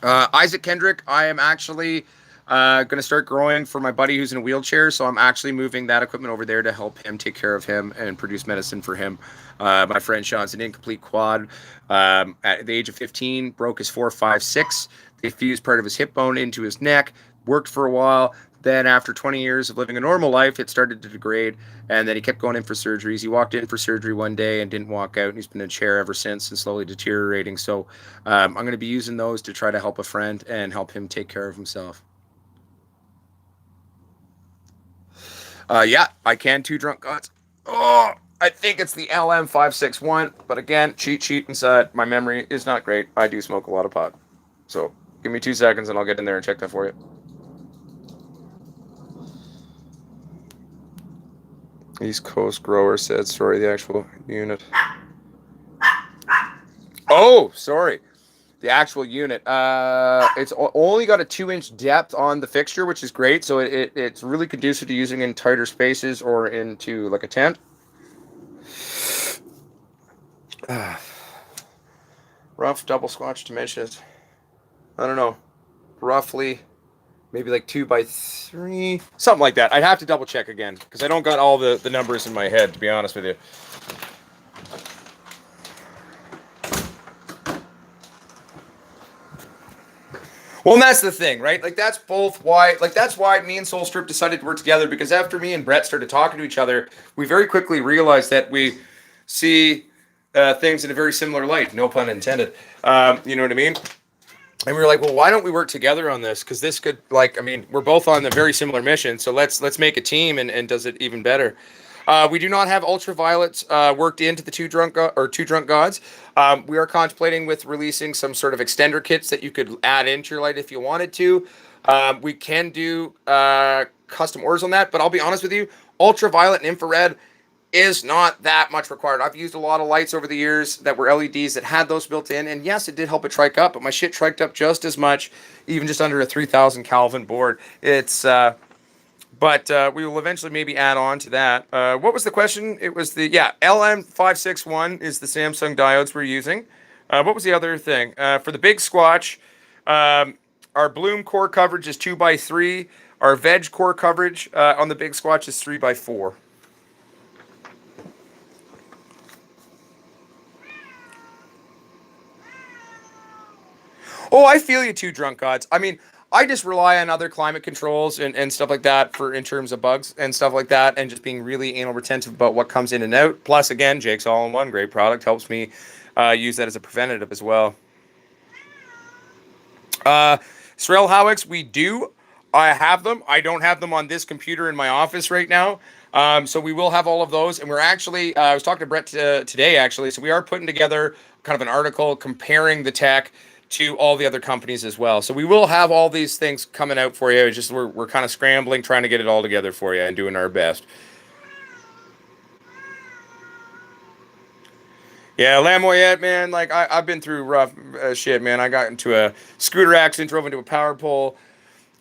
Isaac Kendrick, I am actually going to start growing for my buddy who's in a wheelchair, so I'm actually moving that equipment over there to help him take care of him and produce medicine for him. My friend Sean's an incomplete quad. At the age of 15, broke his 4, 5, 6. They fused part of his hip bone into his neck, worked for a while. Then after 20 years of living a normal life, it started to degrade, and then he kept going in for surgeries. He walked in for surgery one day and didn't walk out, and he's been in a chair ever since and slowly deteriorating. So I'm going to be using those to try to help a friend and help him take care of himself. Yeah, I can 2 drunk gods. Oh, I think it's the LM561, but again, cheat sheet inside. My memory is not great. I do smoke a lot of pot. So give me 2 seconds and I'll get in there and check that for you. East Coast grower said, sorry, the actual unit. Oh, sorry. The actual unit. It's only got a 2-inch depth on the fixture, which is great. So it's really conducive to using in tighter spaces or into like a tent. Rough double Squatch dimensions. I don't know. Roughly. Maybe like 2x3, something like that. I'd have to double check again because I don't got all the numbers in my head, to be honest with you. Well, and that's the thing, right? Like that's why me and Soul Strip decided to work together, because after me and Brett started talking to each other, we very quickly realized that we see things in a very similar light. No pun intended. You know what I mean? And we were like, well, why don't we work together on this? Because this could, we're both on a very similar mission, so let's make a team and does it even better. We do not have ultraviolets worked into the two drunk gods. We are contemplating with releasing some sort of extender kits that you could add into your light if you wanted to. We can do custom orders on that, but I'll be honest with you, ultraviolet and infrared is not that much required. I've used a lot of lights over the years that were LEDs that had those built in, and yes, it did help it trike up, but my shit triked up just as much, even just under a 3,000 Kelvin board. It's but we will eventually maybe add on to that. What was the question? It was the, yeah, LM561 is the Samsung diodes we're using. What was the other thing? For the big Squatch, our bloom core coverage is 2x3. Our veg core coverage on the big Squatch is 3x4. Oh, I feel you too, drunk gods. I mean, I just rely on other climate controls and stuff like that for in terms of bugs and stuff like that, and just being really anal retentive about what comes in and out. Plus, again, Jake's All-in-One, great product, helps me use that as a preventative as well. Sorel Howicks, we do. I have them. I don't have them on this computer in my office right now. So we will have all of those. And we're actually, I was talking to Brett today, actually. So we are putting together kind of an article comparing the tech to all the other companies as well. So we will have all these things coming out for you. It's just we're kind of scrambling, trying to get it all together for you and doing our best. Yeah, Lamoyette, man, like I've been through rough shit, man. I got into a scooter accident, drove into a power pole,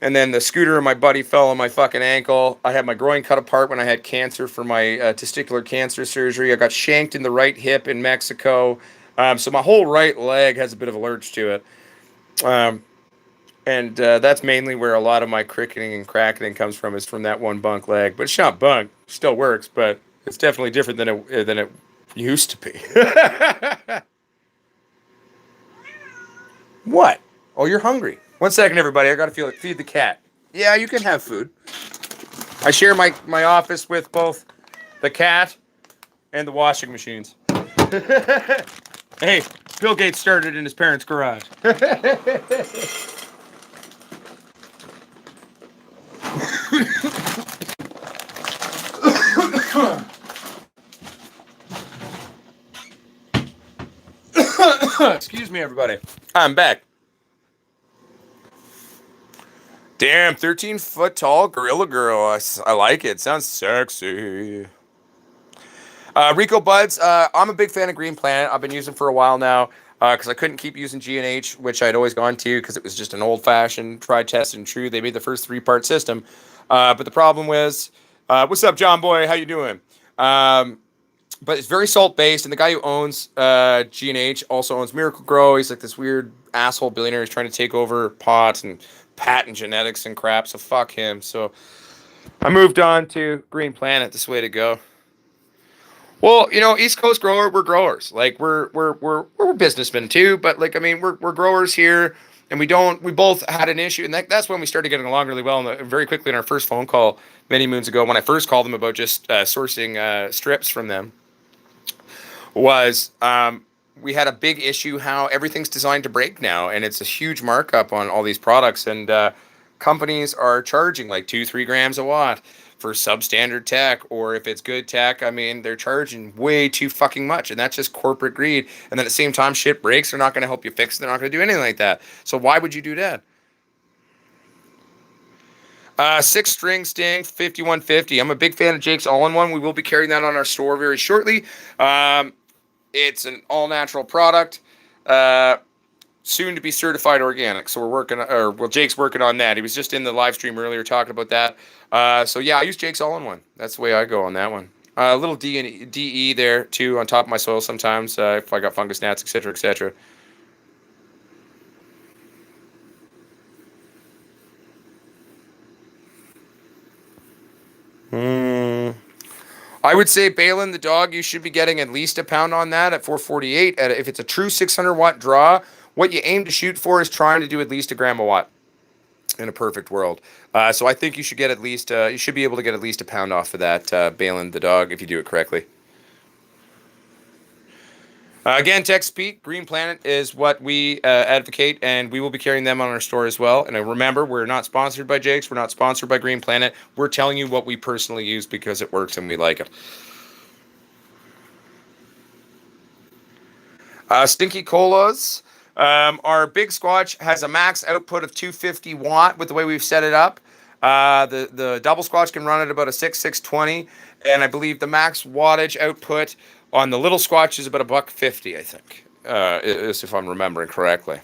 and then the scooter of my buddy fell on my fucking ankle. I had my groin cut apart when I had cancer for my testicular cancer surgery. I got shanked in the right hip in Mexico. So my whole right leg has a bit of a lurch to it. And that's mainly where a lot of my cricketing and cracking comes from, is from that one bunk leg. But it's not bunk. It still works, but it's definitely different than it used to be. What? Oh, you're hungry. 1 second, everybody. I gotta feed the cat. Yeah, you can have food. I share my office with both the cat and the washing machines. Hey, Bill Gates started in his parents' garage. Excuse me, everybody. I'm back. Damn, 13-foot tall gorilla girl. I like it. Sounds sexy. Rico Buds, I'm a big fan of Green Planet. I've been using for a while now because I couldn't keep using G&H, which I'd always gone to because it was just an old-fashioned, tried, tested, and true. They made the first 3-part system. But the problem was, what's up, John Boy? How you doing? But it's very salt-based, and the guy who owns G&H also owns Miracle Grow. He's like this weird asshole billionaire who's trying to take over pots and patent genetics and crap, so fuck him. So I moved on to Green Planet. This way to go. Well, you know, East Coast grower, we're growers. Like we're businessmen too, but like I mean, we're growers here, and we both had an issue, and that's when we started getting along really well. And very quickly in our first phone call many moons ago, when I first called them about just sourcing strips from them, was we had a big issue how everything's designed to break now, and it's a huge markup on all these products, and companies are charging like 2-3 grams a watt for substandard tech, or if it's good tech, I mean, they're charging way too fucking much, and that's just corporate greed. And then at the same time, shit breaks, they're not going to help you fix it, they're not going to do anything like that. So why would you do that? 6-string Sting 5150. I'm a big fan of Jake's All-in-One. We will be carrying that on our store very shortly. It's an all-natural product. Soon to be certified organic. So Jake's working on that. He was just in the live stream earlier talking about that. So yeah, I use Jake's All-in-One. That's the way I go on that one. A little DE there too on top of my soil sometimes if I got fungus gnats, etc., etc. I would say Balin the dog, you should be getting at least a pound on that at 448. If it's a true 600 watt draw, what you aim to shoot for is trying to do at least a gram a watt in a perfect world. So I think you should get at least, you should be able to get at least a pound off of that Balin the dog if you do it correctly. Again, Tex Pete, Green Planet is what we advocate, and we will be carrying them on our store as well. And remember, we're not sponsored by Jake's. We're not sponsored by Green Planet. We're telling you what we personally use because it works and we like it. Stinky Colas. Our Big Squatch has a max output of 250 watt with the way we've set it up. The double Squatch can run at about a 620, and I believe the max wattage output on the little Squatch is about $150, I think, if I'm remembering correctly.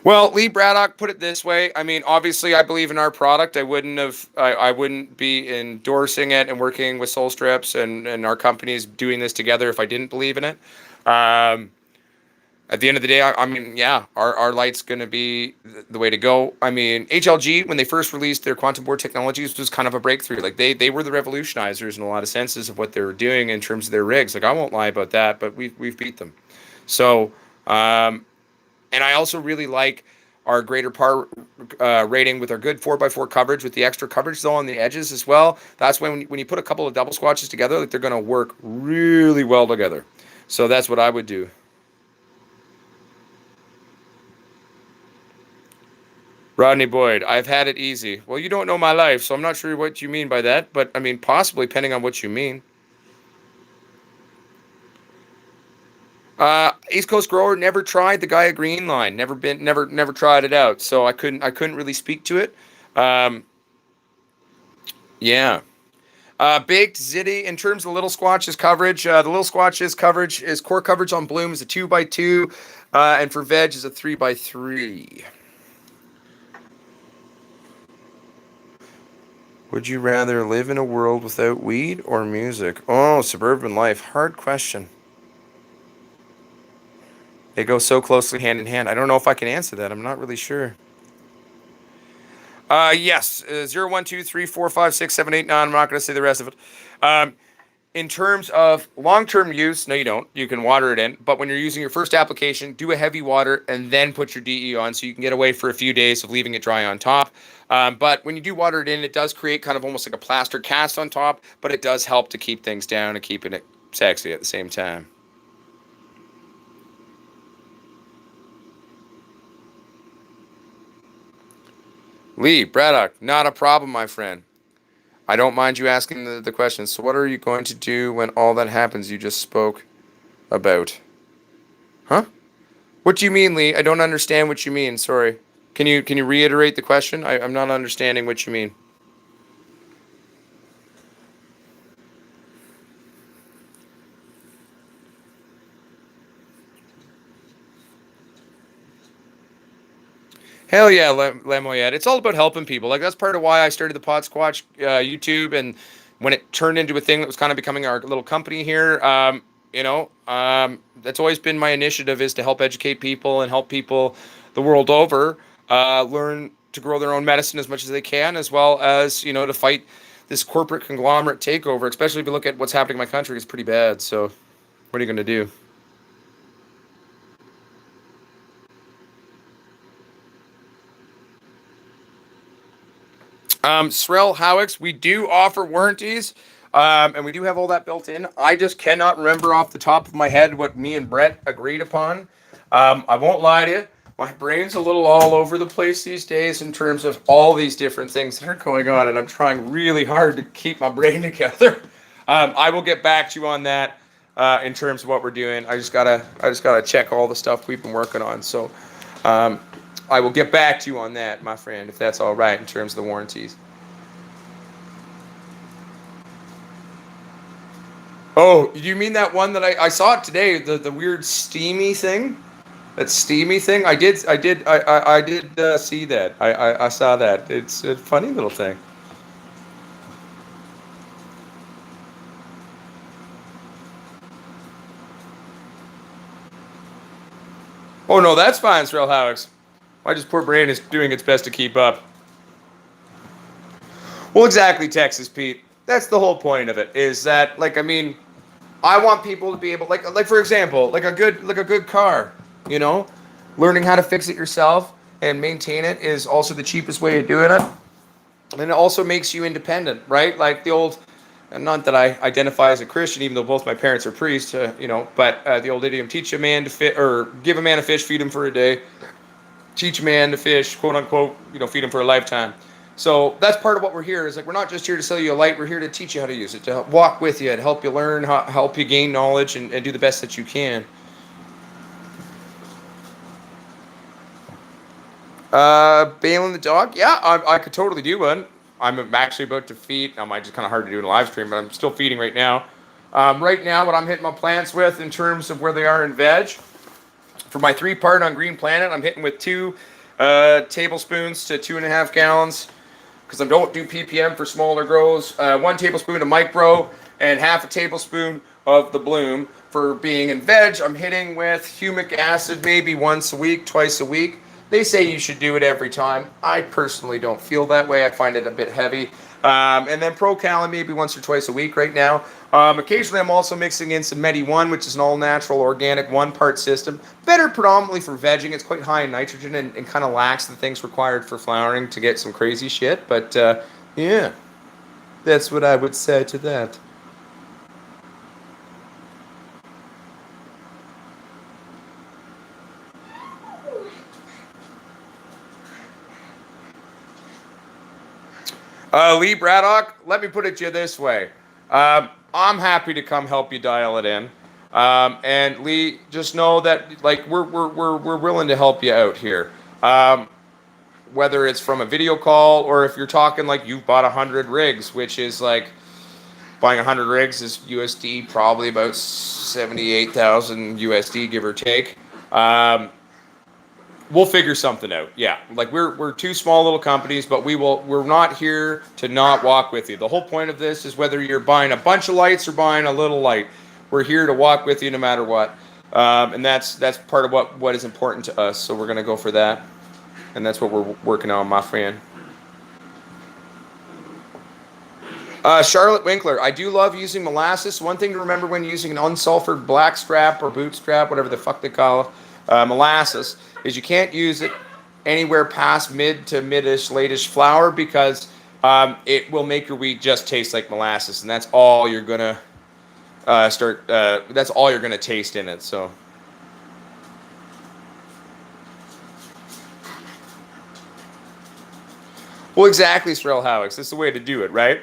Well, Lee Braddock put it this way. I mean, obviously, I believe in our product. I wouldn't be endorsing it and working with Soul Strips and our companies doing this together if I didn't believe in it. At the end of the day, I mean, yeah, our light's going to be the way to go. I mean, HLG, when they first released their quantum board technologies, was kind of a breakthrough. Like, they were the revolutionizers in a lot of senses of what they were doing in terms of their rigs. Like, I won't lie about that, but we've beat them. So, and I also really like our greater par rating with our good 4x4 coverage with the extra coverage, though, on the edges as well. That's when you put a couple of double Squatches together, like, they're going to work really well together. So that's what I would do. Rodney Boyd, I've had it easy. Well, you don't know my life, so I'm not sure what you mean by that, but I mean, possibly, depending on what you mean. East Coast Grower, never tried the Gaia Green line. Never tried it out, so I couldn't really speak to it. Yeah. Baked Zitty, in terms of the Little Squatch's coverage, the Little Squatch's coverage is core coverage on bloom is a 2x2, and for veg is a 3x3. Would you rather live in a world without weed or music? Oh, suburban life. Hard question. They go so closely hand in hand. I don't know if I can answer that. I'm not really sure. Yes. 0, 1, 2, 3, 4, 5, 6, 7, 8, 9. I'm not going to say the rest of it. In terms of long-term use, no, you don't. You can water it in. But when you're using your first application, do a heavy water and then put your DE on so you can get away for a few days of leaving it dry on top. But when you do water it in, it does create kind of almost like a plaster cast on top, but it does help to keep things down and keeping it sexy at the same time. Lee, Braddock, not a problem, my friend. I don't mind you asking the questions. So what are you going to do when all that happens you just spoke about? Huh? What do you mean, Lee? I don't understand what you mean. Sorry. Can you reiterate the question? I'm not understanding what you mean. Hell yeah, Lemoyette. It's all about helping people. Like, that's part of why I started the Pod Squatch YouTube, and when it turned into a thing that was kind of becoming our little company here, that's always been my initiative, is to help educate people and help people the world over learn to grow their own medicine as much as they can, as well as, to fight this corporate conglomerate takeover, especially if you look at what's happening in my country. It's pretty bad. So what are you going to do? Srel Howix, we do offer warranties, and we do have all that built in. I just cannot remember off the top of my head what me and Brett agreed upon. I won't lie to you. My brain's a little all over the place these days in terms of all these different things that are going on, and I'm trying really hard to keep my brain together. I will get back to you on that in terms of what we're doing. I just gotta check all the stuff we've been working on. So I will get back to you on that, my friend, if that's all right in terms of the warranties. Oh, you mean that one that I saw it today? The weird steamy thing. That steamy thing. I did see that. I saw that. It's a funny little thing. Oh no, that's fine, Srel Howix. My just poor brain is doing its best to keep up. Well, exactly, Texas Pete. That's the whole point of it. Is that, like, I mean, I want people to be able, like for example, like a good car. Learning how to fix it yourself and maintain it is also the cheapest way of doing it. And it also makes you independent, right? Like the old, and not that I identify as a Christian, even though both my parents are priests, but the old idiom, teach a man to fish, or give a man a fish, feed him for a day, teach a man to fish, quote unquote, feed him for a lifetime. So that's part of what we're here is like, we're not just here to sell you a light, we're here to teach you how to use it, to help walk with you, to help you learn, help you gain knowledge and do the best that you can. Bailing the dog? Yeah, I could totally do one. I'm actually about to feed. Now, it's just kind of hard to do in a live stream, but I'm still feeding right now. Right now, what I'm hitting my plants with in terms of where they are in veg, for my 3-part on Green Planet, I'm hitting with 2 tablespoons to 2.5 gallons, because I don't do ppm for smaller grows. 1 tablespoon of micro and half a tablespoon of the bloom. For being in veg, I'm hitting with humic acid maybe once a week, twice a week. They say you should do it every time. I personally don't feel that way. I find it a bit heavy. And then Procal maybe once or twice a week right now. Occasionally I'm also mixing in some Medi-1, which is an all-natural organic 1-part system. Better predominantly for vegging. It's quite high in nitrogen and kind of lacks the things required for flowering to get some crazy shit. But yeah, that's what I would say to that. Lee Braddock, let me put it to you this way. I'm happy to come help you dial it in. And Lee, just know that like we're willing to help you out here. Whether it's from a video call or if you're talking like you've bought 100 rigs, which is like buying 100 rigs is USD probably about 78,000 USD, give or take. We'll figure something out. Yeah, like we're 2 small little companies, but we're not here to not walk with you. The whole point of this is whether you're buying a bunch of lights or buying a little light, we're here to walk with you no matter what. And that's part of what is important to us. So we're gonna go for that, and that's what we're working on, my friend. Charlotte Winkler, I do love using molasses. One thing to remember when using an unsulfured blackstrap or bootstrap, whatever the fuck they call it, molasses, is you can't use it anywhere past mid to mid-ish, late-ish flour, because it will make your wheat just taste like molasses, and that's all you're gonna that's all you're gonna taste in it. So. Well, exactly, Srel Howix. That's the way to do it, right?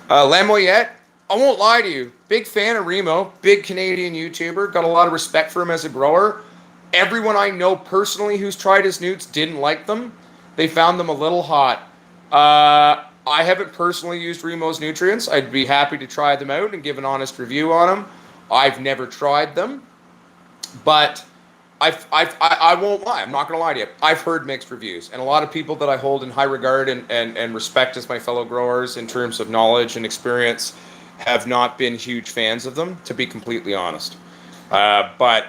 Lamoyette, I won't lie to you. Big fan of Remo, big Canadian YouTuber. Got a lot of respect for him as a grower. Everyone I know personally who's tried his newts didn't like them. They found them a little hot. I haven't personally used Remo's nutrients. I'd be happy to try them out and give an honest review on them. I've never tried them, but I won't lie. I'm not going to lie to you. I've heard mixed reviews, and a lot of people that I hold in high regard and respect as my fellow growers in terms of knowledge and experience have not been huge fans of them, to be completely honest. But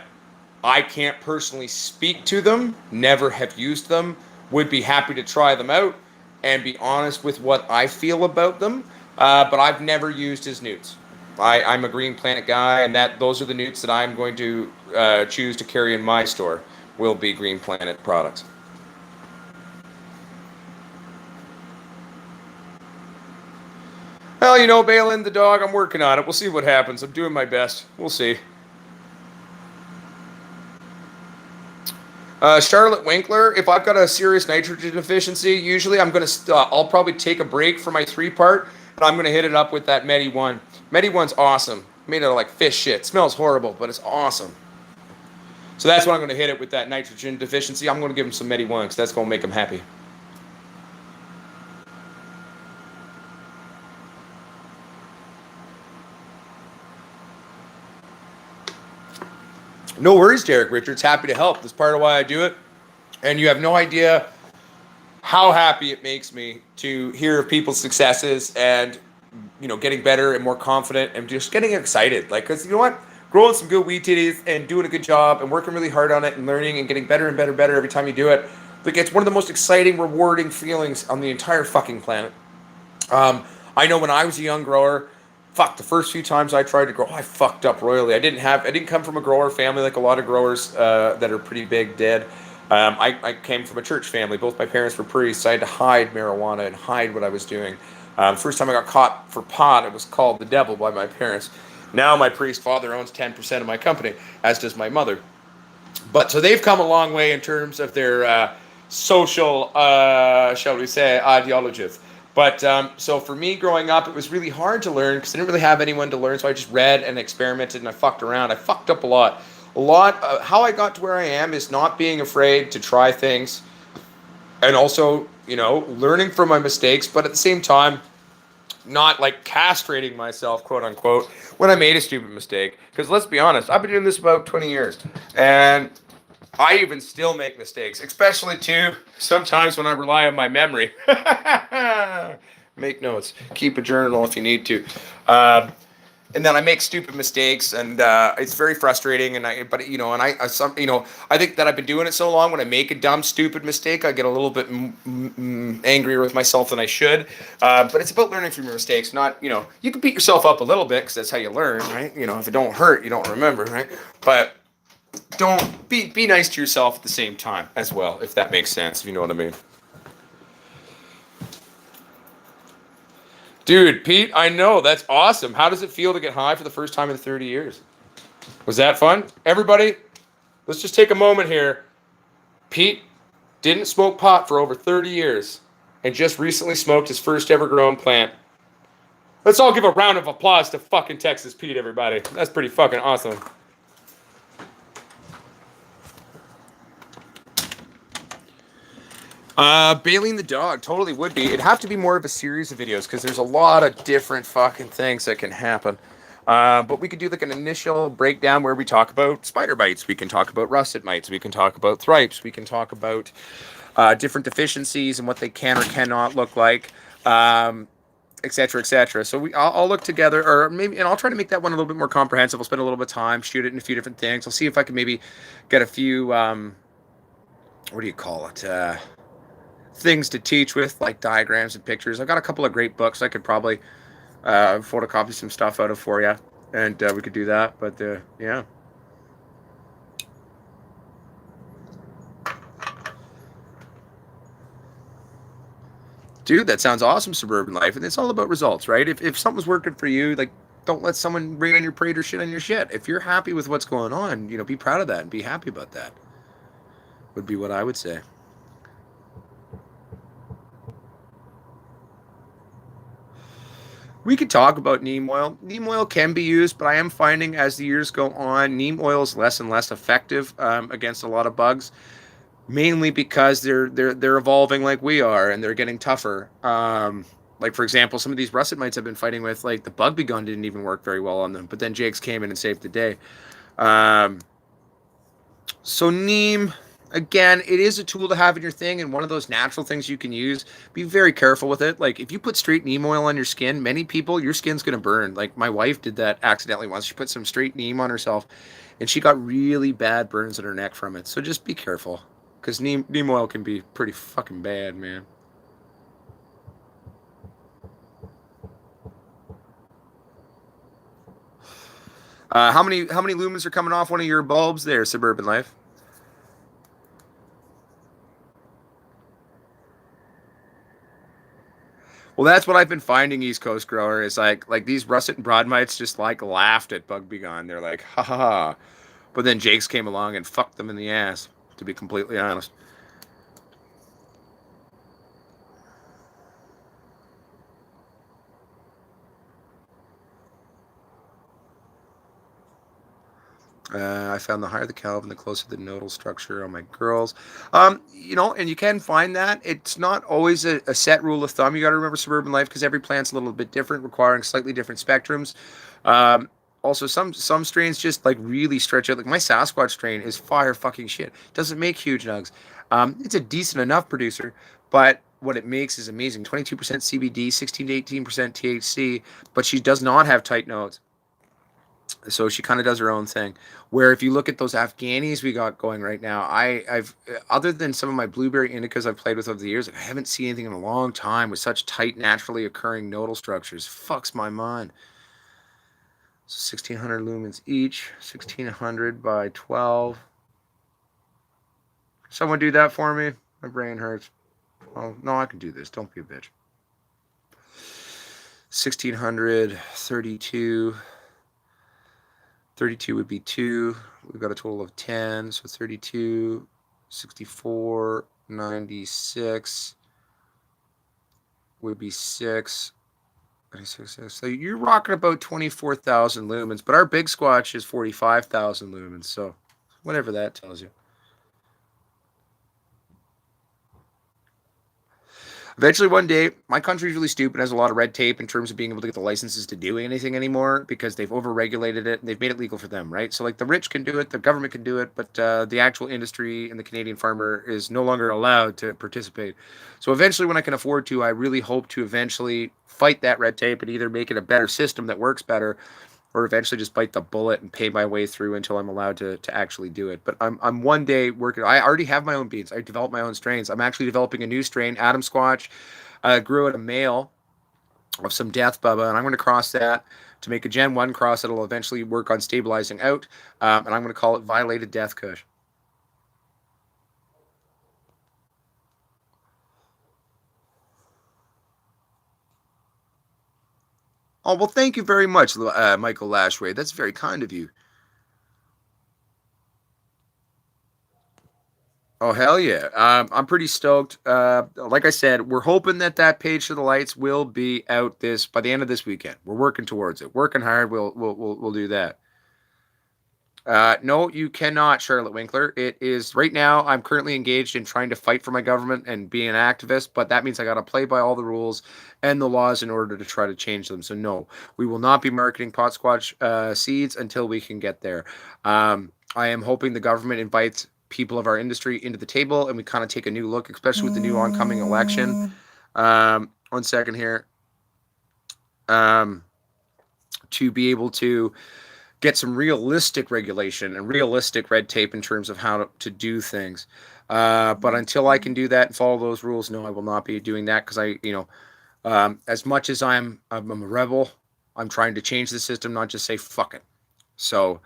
I can't personally speak to them, never have used them, would be happy to try them out and be honest with what I feel about them, but I've never used his newts. I'm a Green Planet guy, and those are the newts that I'm going to choose to carry in my store, will be Green Planet products. Well, Balin the dog, I'm working on it. We'll see what happens. I'm doing my best. We'll see. Charlotte Winkler, if I've got a serious nitrogen deficiency, usually I'll probably take a break for my 3-part, and I'm gonna hit it up with that Medi-1. Medi-1's awesome. Made out of like fish shit. Smells horrible, but it's awesome. So that's what I'm gonna hit it with, that nitrogen deficiency. I'm gonna give him some Medi-1 because that's gonna make him happy. No worries, Derek Richards. Happy to help. That's part of why I do it. And you have no idea how happy it makes me to hear of people's successes and, getting better and more confident and just getting excited. Like, because you know what? Growing some good wheat titties and doing a good job and working really hard on it and learning and getting better and better every time you do it. Like, it's one of the most exciting, rewarding feelings on the entire fucking planet. I know when I was a young grower, the first few times I tried to grow, I fucked up royally. I didn't come from a grower family like a lot of growers that are pretty big did. I came from a church family. Both my parents were priests. So I had to hide marijuana and hide what I was doing. First time I got caught for pot, it was called the devil by my parents. Now my priest father owns 10% of my company, as does my mother. But so they've come a long way in terms of their social, shall we say, ideologies. But so for me growing up, it was really hard to learn because I didn't really have anyone to learn. So I just read and experimented and I fucked around. I fucked up a lot. How I got to where I am is not being afraid to try things and also, learning from my mistakes, but at the same time, not like castrating myself, quote unquote, when I made a stupid mistake. Because let's be honest, I've been doing this about 20 years. And I even still make mistakes, especially too sometimes when I rely on my memory. Make notes, keep a journal if you need to. And then I make stupid mistakes, and it's very frustrating. And I think that I've been doing it so long. When I make a dumb, stupid mistake, I get a little bit angrier with myself than I should. But it's about learning from your mistakes. Not, you can beat yourself up a little bit because that's how you learn, right? If it don't hurt, you don't remember, right? But don't be nice to yourself at the same time as well, if that makes sense. If you know what I mean. Dude, Pete, I know. That's awesome. How does it feel to get high for the first time in 30 years? Was that fun? Everybody, let's just take a moment here. Pete didn't smoke pot for over 30 years and just recently smoked his first ever grown plant. Let's all give a round of applause to fucking Texas Pete, everybody. That's pretty fucking awesome. Bailing the dog totally would be. It'd have to be more of a series of videos because there's a lot of different fucking things that can happen. But we could do like an initial breakdown where we talk about spider bites. We can talk about russet mites. We can talk about thripes. We can talk about different deficiencies and what they can or cannot look like, et cetera, et cetera. So I'll look together, or maybe, and I'll try to make that one a little bit more comprehensive. I'll spend a little bit of time, shoot it in a few different things. I'll see if I can maybe get a few, what do you call it? Things to teach with, like diagrams and pictures. I've got a couple of great books I could probably photocopy some stuff out of for you, and we could do that. But yeah. Dude, that sounds awesome, Suburban Life. And it's all about results, right? If something's working for you, like, don't let someone rain on your parade or shit on your shit. If you're happy with what's going on, be proud of that and be happy about that. Would be what I would say. We could talk about neem oil. Neem oil can be used, but I am finding as the years go on, neem oil is less and less effective against a lot of bugs, mainly because they're evolving like we are and they're getting tougher. Like for example, some of these russet mites I've been fighting with, like the bug begun didn't even work very well on them, but then Jake's came in and saved the day. So neem, again, it is a tool to have in your thing and one of those natural things you can use. Be very careful with it. Like if you put straight neem oil on your skin, many people, your skin's going to burn. Like my wife did that accidentally once. She put some straight neem on herself and she got really bad burns in her neck from it. So just be careful because neem oil can be pretty fucking bad, man. How many lumens are coming off one of your bulbs there, Suburban Life? Well, that's what I've been finding, East Coast grower, is like these russet and broad mites just like laughed at Bug Be Gone. They're like, ha ha ha. But then Jake's came along and fucked them in the ass, to be completely honest. I found the higher the Kelvin, the closer the nodal structure on my girls. And you can find that. It's not always a set rule of thumb. You got to remember Suburban Life because every plant's a little bit different, requiring slightly different spectrums. Also, some strains just like really stretch out. Like my Sasquatch strain is fire fucking shit. Doesn't make huge nugs. It's a decent enough producer, but what it makes is amazing. 22% CBD, 16 to 18% THC, but she does not have tight nodes. So she kind of does her own thing. Where if you look at those Afghanis we got going right now, I've other than some of my blueberry indicas I've played with over the years, I haven't seen anything in a long time with such tight, naturally occurring nodal structures. Fucks my mind. So 1600 lumens each, 1600 by 12. Someone do that for me. My brain hurts. Oh, no, I can do this. Don't be a bitch. 1600, 32. 32 would be 2. We've got a total of 10. So 32, 64, 96 would be 6. 96. So you're rocking about 24,000 lumens, but our big squatch is 45,000 lumens. So whatever that tells you. Eventually, one day, my country's really stupid, has a lot of red tape in terms of being able to get the licenses to do anything anymore because they've overregulated it and they've made it legal for them, right? So, like, the rich can do it, the government can do it, but the actual industry and the Canadian farmer is no longer allowed to participate. So, eventually, when I can afford to, I really hope to eventually fight that red tape and either make it a better system that works better or eventually just bite the bullet and pay my way through until I'm allowed to actually do it. But I'm one day working. I already have my own beans. I developed my own strains. I'm actually developing a new strain, Adam Squatch. Grew out a male of some Death Bubba, and I'm going to cross that to make a Gen 1 cross that'll eventually work on stabilizing out, and I'm going to call it Violated Death Kush. Oh, well, thank you very much, Michael Lashway. That's very kind of you. Oh, hell yeah. I'm pretty stoked. Like I said, we're hoping that that page to the lights will be out by the end of this weekend. We're working towards it. Working hard. We'll do that. No, you cannot, Charlotte Winkler. It is right now. I'm currently engaged in trying to fight for my government and be an activist, but that means I got to play by all the rules and the laws in order to try to change them. So no, we will not be marketing pot squatch seeds until we can get there. I am hoping the government invites people of our industry into the table and we kind of take a new look, especially with the new oncoming election. 1 second here. To be able to get some realistic regulation and realistic red tape in terms of how to do things. But until I can do that and follow those rules, no, I will not be doing that because as much as I'm a rebel, I'm trying to change the system, not just say fuck it. So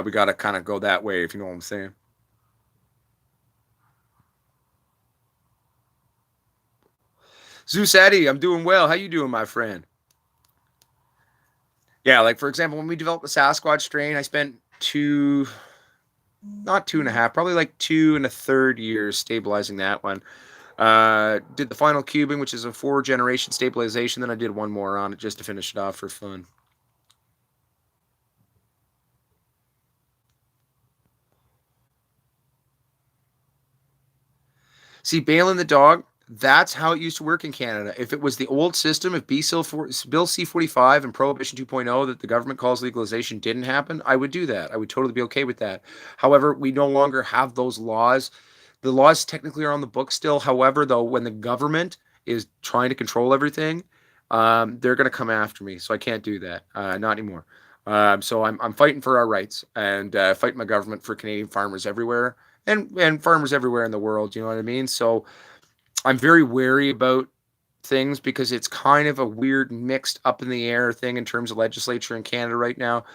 we got to kind of go that way, if you know what I'm saying. Zeus Eddie, I'm doing well. How you doing, my friend? Yeah, like for example, when we developed the Sasquatch strain, I spent not 2.5, probably like 2 1/3 years stabilizing that one. Did the final cubing, which is a 4-generation stabilization. Then I did one more on it just to finish it off for fun. See, bailing the dog, that's how it used to work in Canada. If it was the old system, if Bill C-45 and Prohibition 2.0 that the government calls legalization didn't happen, I would do that. I would totally be okay with that. However, we no longer have those laws. The laws technically are on the book still. However, though, when the government is trying to control everything, they're going to come after me. So I can't do that. Not anymore. So I'm fighting for our rights and fighting my government for Canadian farmers everywhere and farmers everywhere in the world. You know what I mean? So I'm very wary about things because it's kind of a weird mixed up in the air thing in terms of legislature in Canada right now.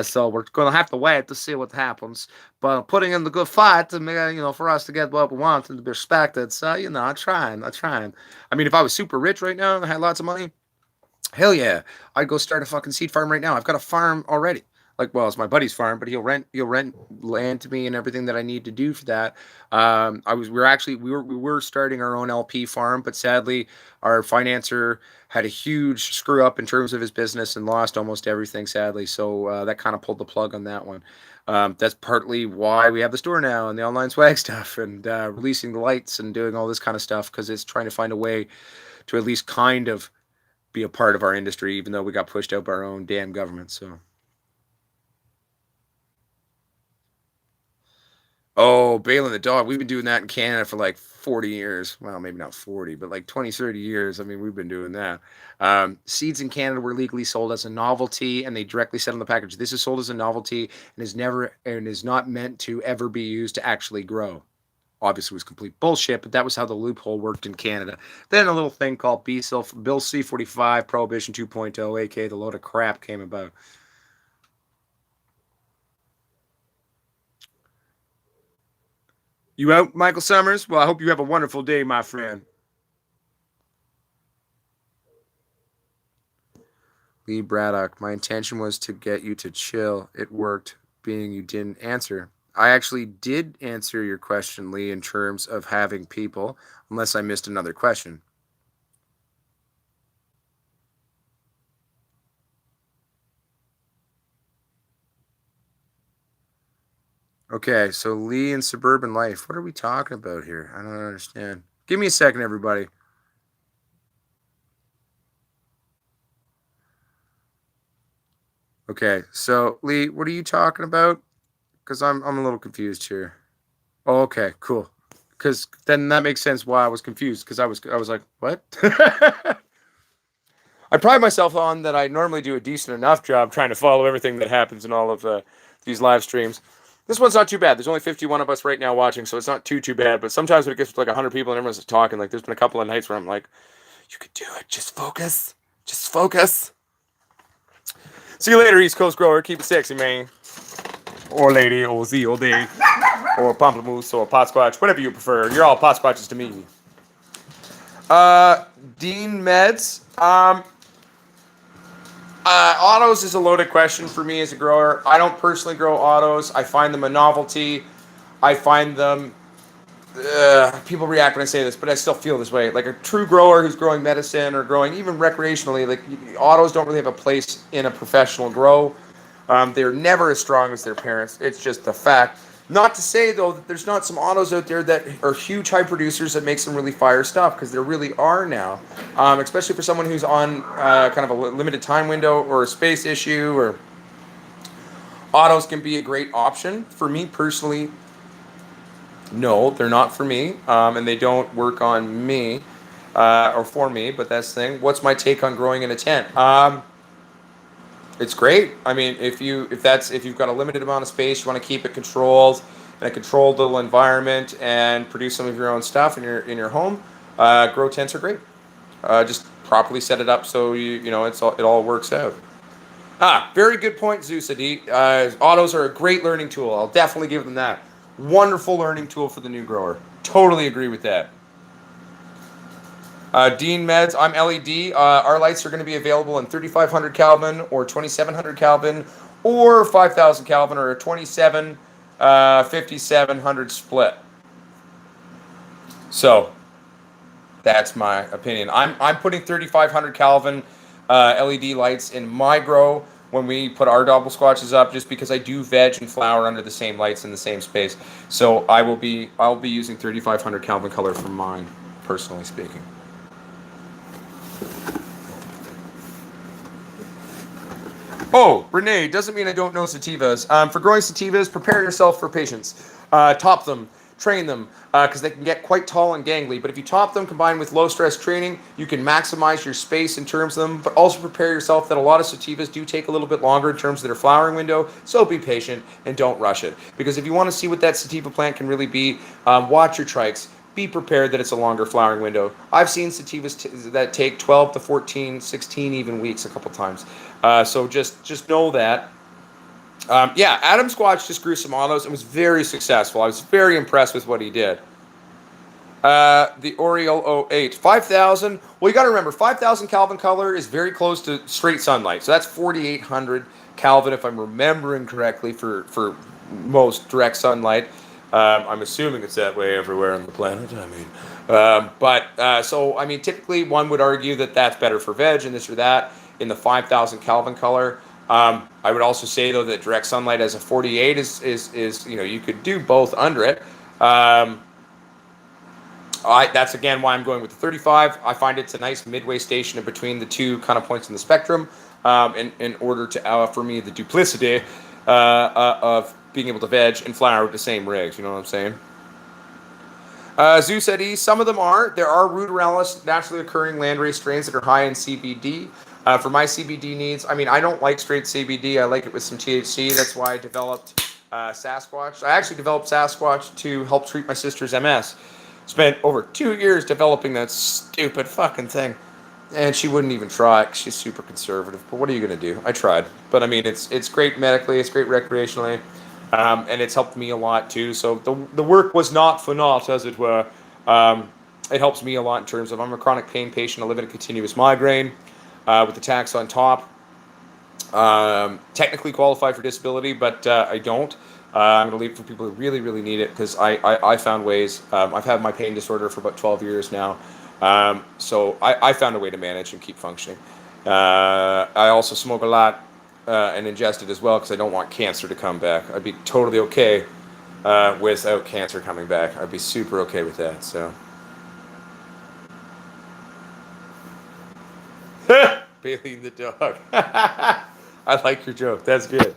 So we're going to have to wait to see what happens. But putting in the good fight to for us to get what we want and to be respected. So I'm trying. I mean, if I was super rich right now and I had lots of money, hell yeah, I'd go start a fucking seed farm right now. I've got a farm already. Like, well, it's my buddy's farm, but he'll rent land to me and everything that I need to do for that. We were starting our own LP farm, but sadly, our financer had a huge screw up in terms of his business and lost almost everything, sadly. So that kind of pulled the plug on that one. That's partly why we have the store now and the online swag stuff and releasing the lights and doing all this kind of stuff because it's trying to find a way to at least kind of be a part of our industry, even though we got pushed out by our own damn government. So. Oh, bailing the dog. We've been doing that in Canada for like 40 years. Well, maybe not 40, but like 20, 30 years. I mean, we've been doing that. Seeds in Canada were legally sold as a novelty, and they directly said on the package, this is sold as a novelty and is not meant to ever be used to actually grow. Obviously, it was complete bullshit, but that was how the loophole worked in Canada. Then a little thing called Bill C-45 Prohibition 2.0, aka the load of crap, came about. You out, Michael Summers? Well, I hope you have a wonderful day, my friend. Lee Braddock, my intention was to get you to chill. It worked, being you didn't answer. I actually did answer your question, Lee, in terms of having people, unless I missed another question. Okay, so Lee and suburban life. What are we talking about here? I don't understand. Give me a second, everybody. Okay, so Lee, what are you talking about? Because I'm a little confused here. Oh, okay, cool. Because then that makes sense why I was confused. Because I was like, what? I pride myself on that I normally do a decent enough job trying to follow everything that happens in all of these live streams. This one's not too bad. There's only 51 of us right now watching, so it's not too bad. But sometimes when it gets to like 100 people and everyone's just talking, like there's been a couple of nights where I'm like, you could do it. Just focus. Just focus. See you later, East Coast grower. Keep it sexy, man. Or lady, or Z, or D, or pamplemousse, or pot squatch, whatever you prefer. You're all pot squatches to me. Dean Meds. Autos is a loaded question for me as a grower. I don't personally grow autos. I find them a novelty. I find them... people react when I say this, but I still feel this way. Like a true grower who's growing medicine or growing even recreationally, like autos don't really have a place in a professional grow. They're never as strong as their parents. It's just the fact. Not to say, though, that there's not some autos out there that are huge high producers that make some really fire stuff, because there really are now. Especially for someone who's on kind of a limited time window or a space issue, or autos can be a great option. For me personally, no, they're not for me, and they don't work on me or for me, but that's the thing. What's my take on growing in a tent? It's great. I mean, if you've got a limited amount of space, you want to keep it controlled in a controlled little environment and produce some of your own stuff in your home, grow tents are great. Just properly set it up so it all works out. Very good point, Zeus Adi. Autos are a great learning tool. I'll definitely give them that. Wonderful learning tool for the new grower. Totally agree with that. Dean Meds, I'm LED. Our lights are going to be available in 3500 Kelvin or 2700 Kelvin or 5000 Kelvin or a 5700 split. So that's my opinion. I'm putting 3500 Kelvin LED lights in my grow when we put our double squatches up, just because I do veg and flower under the same lights in the same space. So I'll be using 3500 Kelvin color for mine, personally speaking. Oh, Renee, doesn't mean I don't know sativas. For growing sativas, prepare yourself for patience. Top them, train them, because they can get quite tall and gangly. But if you top them combined with low-stress training, you can maximize your space in terms of them, but also prepare yourself that a lot of sativas do take a little bit longer in terms of their flowering window, so be patient and don't rush it. Because if you want to see what that sativa plant can really be, watch your trikes. Be prepared that it's a longer flowering window. I've seen sativas that take 12 to 14, 16 even weeks a couple times. So just know that. Adam Squatch just grew some autos and was very successful. I was very impressed with what he did. The Oriole 08, 5,000. Well, you got to remember, 5,000 Kelvin color is very close to straight sunlight. So that's 4,800 Kelvin, if I'm remembering correctly, for most direct sunlight. I'm assuming it's that way everywhere on the planet. Typically one would argue that that's better for veg and this or that in the 5,000 Kelvin color. I would also say, though, that direct sunlight as a 48 is you could do both under it. That's again why I'm going with the 35. I find it's a nice midway station in between the two kind of points in the spectrum, in order to for me the duplicity of being able to veg and flower with the same rigs. You know what I'm saying? Zeus Eddie, some of them are. There are ruderalis, naturally occurring landrace strains that are high in CBD. For my CBD needs, I don't like straight CBD. I like it with some THC. That's why I developed Sasquatch. I actually developed Sasquatch to help treat my sister's MS. Spent over 2 years developing that stupid fucking thing. And she wouldn't even try it. She's super conservative. But what are you going to do? I tried. But it's great medically. It's great recreationally. And it's helped me a lot too. So the work was not for naught, as it were. It helps me a lot in terms of I'm a chronic pain patient. I live in a continuous migraine with the tax on top. Technically qualify for disability, but I don't. I'm going to leave it for people who really, really need it because I found ways. I've had my pain disorder for about 12 years now. So I found a way to manage and keep functioning. I also smoke a lot and ingest it as well because I don't want cancer to come back. I'd be totally okay without cancer coming back. I'd be super okay with that. So. Bailey the dog. I like your joke. That's good.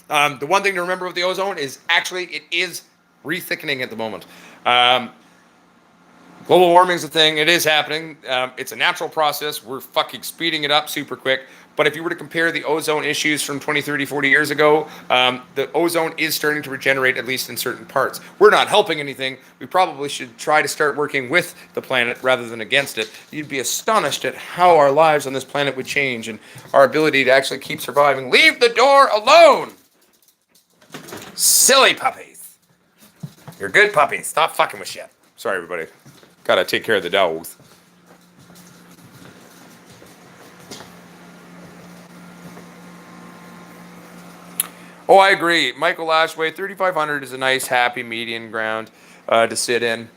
The one thing to remember with the ozone is actually it is rethickening at the moment. Global warming is a thing. It is happening. It's a natural process. We're fucking speeding it up super quick. But if you were to compare the ozone issues from 20, 30, 40 years ago, the ozone is starting to regenerate, at least in certain parts. We're not helping anything. We probably should try to start working with the planet rather than against it. You'd be astonished at how our lives on this planet would change and our ability to actually keep surviving. Leave the door alone! Silly puppies. You're good puppies. Stop fucking with shit. Sorry, everybody. Gotta take care of the dogs. Oh, I agree. Michael Lashway, 3,500 is a nice, happy median ground to sit in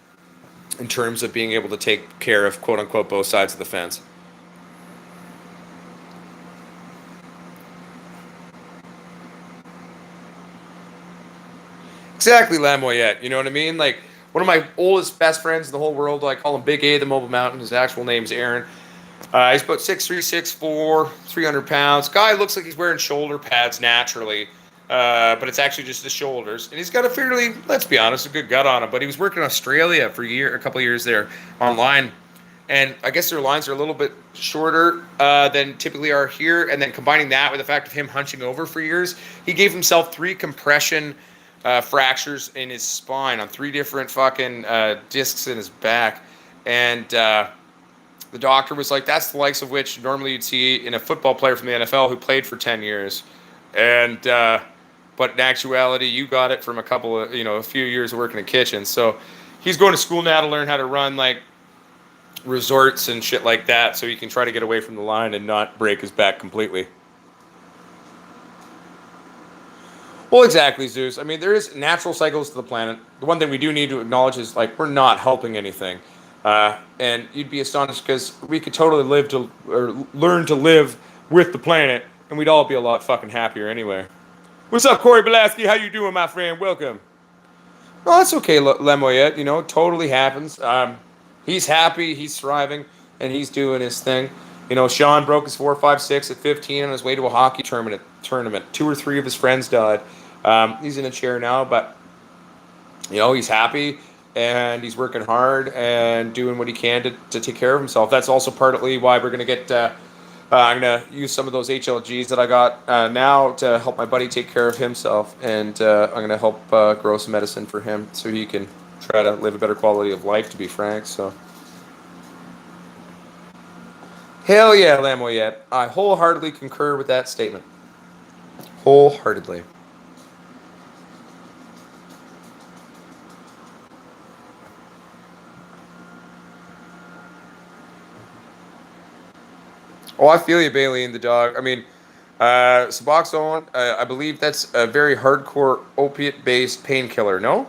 terms of being able to take care of, quote unquote, both sides of the fence. Exactly, Lamoyette. You know what I mean? Like, one of my oldest best friends in the whole world, I call him Big A, the Mobile Mountain. His actual name's Aaron. He's about 6'3", 6'4", 300 pounds. Guy looks like he's wearing shoulder pads naturally, but it's actually just the shoulders. And he's got a fairly, let's be honest, a good gut on him. But he was working in Australia for a couple of years there online. And I guess their lines are a little bit shorter than typically are here. And then combining that with the fact of him hunching over for years, he gave himself 3 compression fractures in his spine on 3 different fucking discs in his back. And the doctor was like, that's the likes of which normally you'd see in a football player from the NFL who played for 10 years. And, but in actuality, you got it from a few years of working in kitchens. So he's going to school now to learn how to run like resorts and shit like that so he can try to get away from the line and not break his back completely. Well, exactly, Zeus. I mean, there is natural cycles to the planet. The one thing we do need to acknowledge is, like, we're not helping anything. And you'd be astonished because we could totally learn to live with the planet, and we'd all be a lot fucking happier anyway. What's up, Corey Belaski? How you doing, my friend? Welcome. No, that's okay, Lemoyette. You know, it totally happens. He's happy, he's thriving, and he's doing his thing. You know, Sean broke his 4.56 at 15 on his way to a hockey tournament. 2 or 3 of his friends died. He's in a chair now, but, you know, he's happy and he's working hard and doing what he can to take care of himself. That's also partly why we're going to get, I'm going to use some of those HLGs that I got now to help my buddy take care of himself. And I'm going to help grow some medicine for him so he can try to live a better quality of life, to be frank. So, hell yeah, Lamoyette. I wholeheartedly concur with that statement. Wholeheartedly. Oh, I feel you, Bailey and the dog. I mean, Suboxone, I believe that's a very hardcore opiate-based painkiller, no?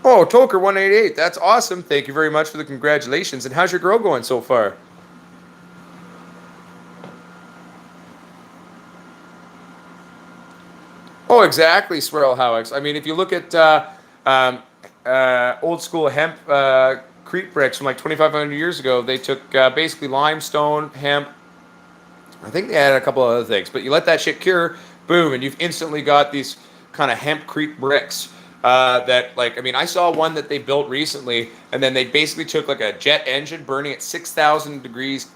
Oh, Toker 188, that's awesome. Thank you very much for the congratulations. And how's your girl going so far? Oh, exactly, Swirl Howix. I mean, if you look at old school hemp creep bricks from like 2,500 years ago, they took basically limestone, hemp. I think they added a couple of other things, but you let that shit cure, boom, and you've instantly got these kind of hemp creep bricks that, like, I mean, I saw one that they built recently, and then they basically took like a jet engine burning at 6,000 degrees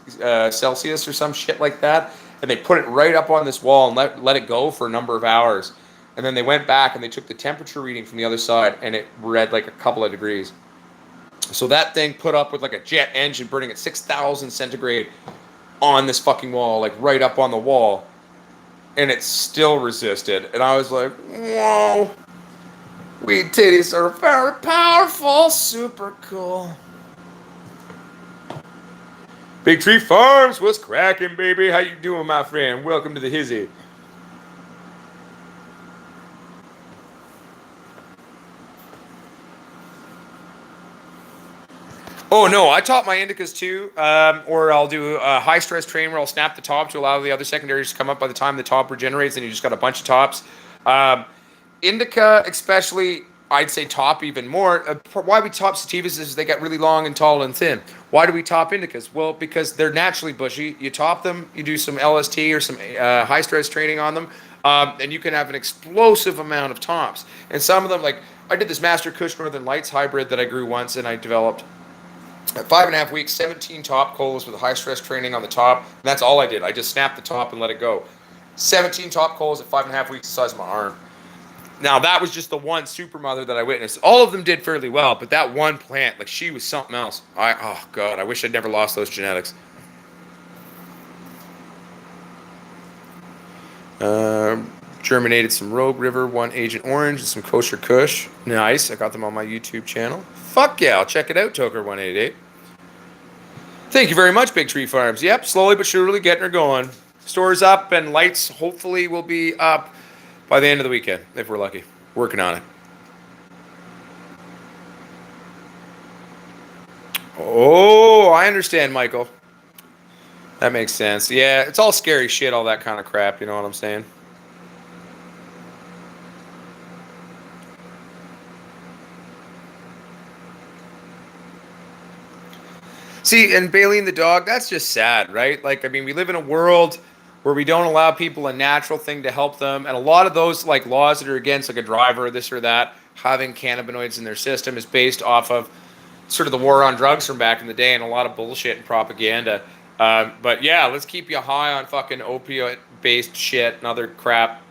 Celsius or some shit like that, and they put it right up on this wall and let it go for a number of hours. And then they went back and they took the temperature reading from the other side, and it read like a couple of degrees. So that thing put up with like a jet engine burning at 6,000 centigrade on this fucking wall, like right up on the wall. and it still resisted. And I was like, whoa, weed titties are very powerful, super cool. Big Tree Farms, what's cracking, baby? How you doing, my friend? Welcome to the hizzy. Oh no, I taught my indicas too, or I'll do a high stress train where I'll snap the top to allow the other secondaries to come up by the time the top regenerates, and you just got a bunch of tops. Indica, especially, I'd say top even more. Why we top sativas is they get really long and tall and thin. Why do we top indicas? Well, because they're naturally bushy. You top them, you do some LST or some high stress training on them, and you can have an explosive amount of tops. And some of them, like I did this Master Kush Northern Lights hybrid that I grew once, and I developed at 5.5 weeks, 17 top colas with a high stress training on the top. And that's all I did. I just snapped the top and let it go. 17 top colas at 5.5 weeks, the size of my arm. Now, that was just the one super mother that I witnessed. All of them did fairly well, but that one plant, like, she was something else. Oh, God, I wish I'd never lost those genetics. Germinated some Rogue River, 1 Agent Orange, and some Kosher Kush. Nice. I got them on my YouTube channel. Fuck yeah, I'll check it out, Toker188. Thank you very much, Big Tree Farms. Yep, slowly but surely getting her going. Stores up and lights hopefully will be up by the end of the weekend, if we're lucky. Working on it. Oh, I understand, Michael. That makes sense. Yeah, it's all scary shit, all that kind of crap, you know what I'm saying? See, and Baleen the dog, that's just sad, right? Like, I mean, we live in a world where we don't allow people a natural thing to help them. And a lot of those, like, laws that are against, like, a driver or this or that, having cannabinoids in their system is based off of sort of the war on drugs from back in the day and a lot of bullshit and propaganda. But, yeah, let's keep you high on fucking opioid-based shit and other crap.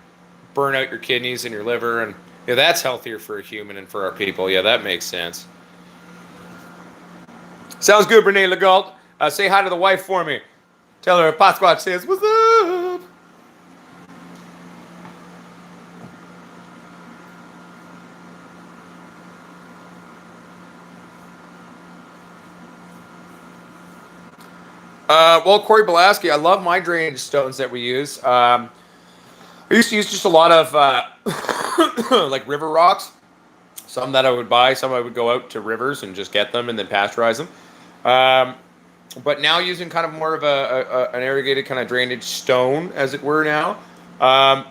Burn out your kidneys and your liver. And, yeah, that's healthier for a human and for our people. Yeah, that makes sense. Sounds good, Renee Legault. Say hi to the wife for me. Tell her Pot Squatch says, what's up? Well, Corey Belaski, I love my drainage stones that we use. I used to use just a lot of like river rocks. Some that I would buy, some I would go out to rivers and just get them and then pasteurize them. But now using kind of more of an irrigated kind of drainage stone, as it were now.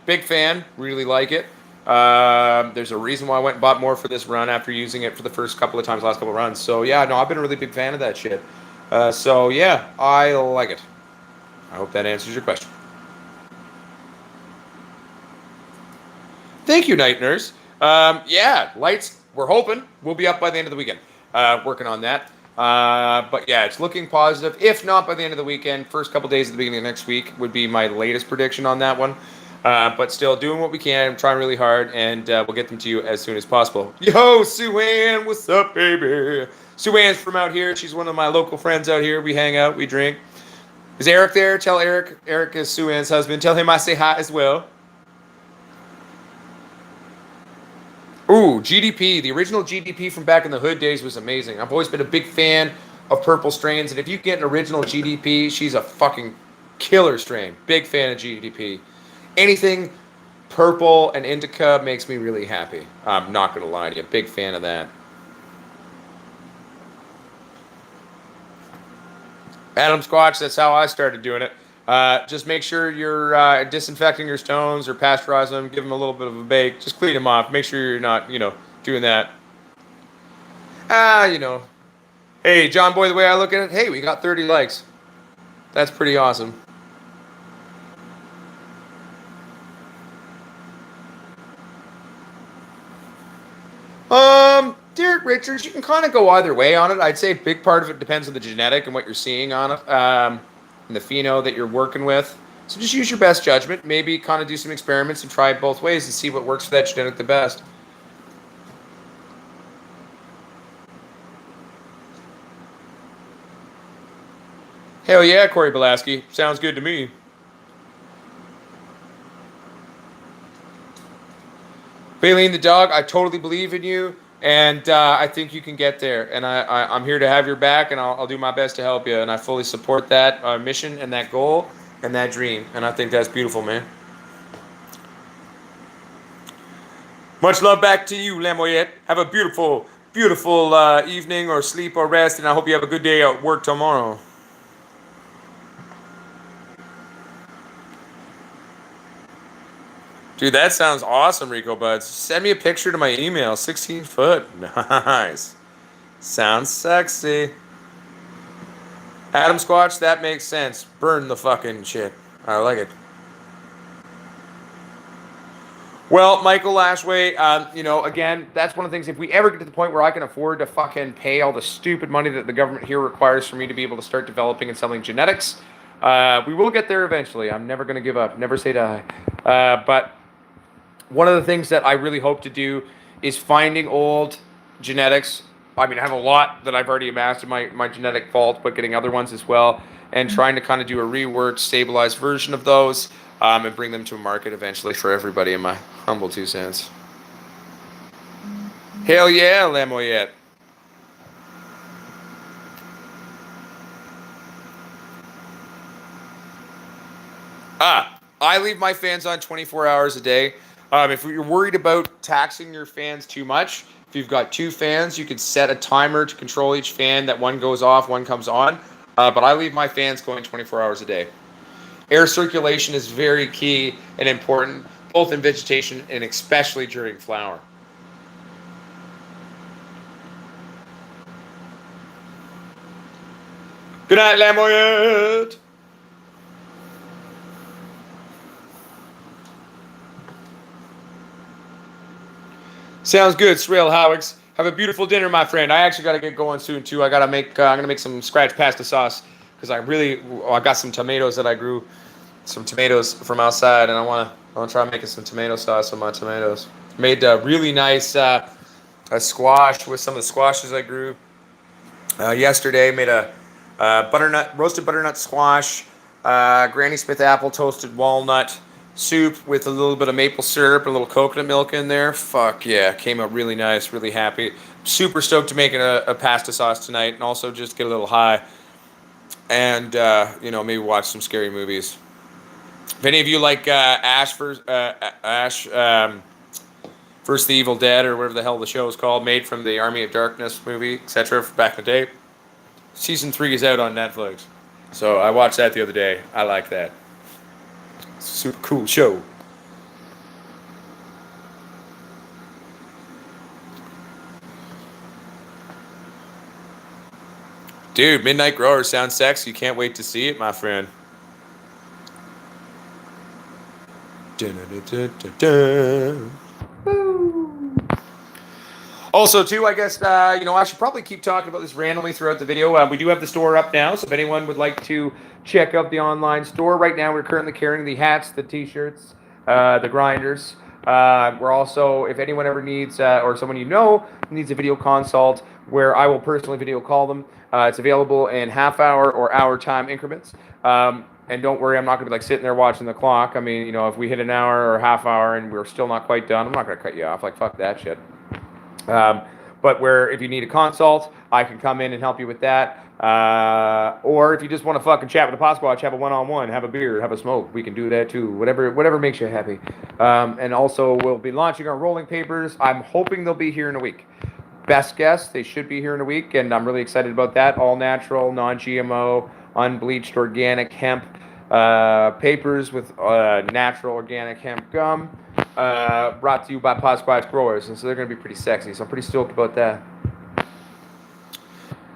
Big fan, really like it. There's a reason why I went and bought more for this run after using it for the first couple of times, last couple of runs. So yeah, no, I've been a really big fan of that shit. So yeah, I like it. I hope that answers your question. Thank you, Night Nurse. Yeah, lights, we're hoping, will be up by the end of the weekend. Working on that. But yeah, it's looking positive. If not by the end of the weekend, first couple days at the beginning of next week would be my latest prediction on that one. But still doing what we can, trying really hard, and we'll get them to you as soon as possible. Yo, Sue Ann, what's up, baby? Sue Ann's from out here. She's one of my local friends out here. We hang out, we drink. Is Eric there? Tell Eric. Eric is Sue Ann's husband. Tell him I say hi as well. Ooh, GDP. The original GDP from back in the hood days was amazing. I've always been a big fan of purple strains, and if you get an original GDP, she's a fucking killer strain. Big fan of GDP. Anything purple and indica makes me really happy. I'm not going to lie to you. Big fan of that. Adam Squatch, that's how I started doing it. Just make sure you're disinfecting your stones or pasteurize them. Give them a little bit of a bake. Just clean them off. Make sure you're not, doing that. Hey, John Boy, the way I look at it, hey, we got 30 likes. That's pretty awesome. Derek Richards, you can kind of go either way on it. I'd say a big part of it depends on the genetic and what you're seeing on it, and the pheno that you're working with. So just use your best judgment. Maybe kind of do some experiments and try it both ways and see what works for that genetic the best. Hell yeah, Corey Belaski. Sounds good to me. Baleen the dog, I totally believe in you, and I think you can get there. And I'm here to have your back, and I'll do my best to help you. And I fully support that mission and that goal and that dream. And I think that's beautiful, man. Much love back to you, Lamoyette. Have a beautiful, beautiful evening or sleep or rest, and I hope you have a good day at work tomorrow. Dude, that sounds awesome, Rico Buds. Send me a picture to my email. 16 foot. Nice. Sounds sexy. Adam Squatch, that makes sense. Burn the fucking shit. I like it. Well, Michael Lashway, again, that's one of the things. If we ever get to the point where I can afford to fucking pay all the stupid money that the government here requires for me to be able to start developing and selling genetics, we will get there eventually. I'm never going to give up. Never say die. But one of the things that I really hope to do is finding old genetics. I mean, I have a lot that I've already amassed in my genetic vault, but getting other ones as well, and trying to kind of do a reworked, stabilized version of those, and bring them to a market eventually for everybody, in my humble 2 cents. Hell yeah, Lamoyette. I leave my fans on 24 hours a day. If you're worried about taxing your fans too much, if you've got 2 fans, you can set a timer to control each fan, that one goes off, one comes on. But I leave my fans going 24 hours a day. Air circulation is very key and important, both in vegetation and especially during flower. Good night, Lamoyette. Sounds good, Srail Howigs. Have a beautiful dinner, my friend. I actually got to get going soon too. I'm gonna make some scratch pasta sauce because I got some tomatoes that I grew, some tomatoes from outside, and I wanna try making some tomato sauce with my tomatoes. Made a really nice a squash with some of the squashes I grew yesterday. Made a roasted butternut squash, Granny Smith apple toasted walnut soup with a little bit of maple syrup, a little coconut milk in there. Fuck yeah, came out really nice, really happy. Super stoked to make a pasta sauce tonight, and also just get a little high, and maybe watch some scary movies. If any of you like Ash versus the Evil Dead, or whatever the hell the show is called, made from the Army of Darkness movie, etc., back in the day, season 3 is out on Netflix. So I watched that the other day. I like that. Super cool show. Dude, Midnight Grower sounds sexy. Can't wait to see it, my friend. Also, too, I guess, I should probably keep talking about this randomly throughout the video. We do have the store up now, so if anyone would like to check out the online store, right now we're currently carrying the hats, the t-shirts, the grinders. We're also, if anyone ever needs, or someone needs a video consult where I will personally video call them, it's available in half-hour or hour time increments. And don't worry, I'm not going to be sitting there watching the clock. I mean, if we hit an hour or half hour and we're still not quite done, I'm not going to cut you off. Fuck that shit. But if you need a consult, I can come in and help you with that. Or if you just want to fucking chat with the Pest Squatch, have a one-on-one, have a beer, have a smoke, we can do that too. Whatever makes you happy. And also, we'll be launching our rolling papers. I'm hoping they'll be here in a week. Best guess, they should be here in a week, and I'm really excited about that. All natural, non-GMO, unbleached organic hemp papers with natural organic hemp gum. Brought to you by Pest Squatch growers, and so they're going to be pretty sexy, so I'm pretty stoked about that.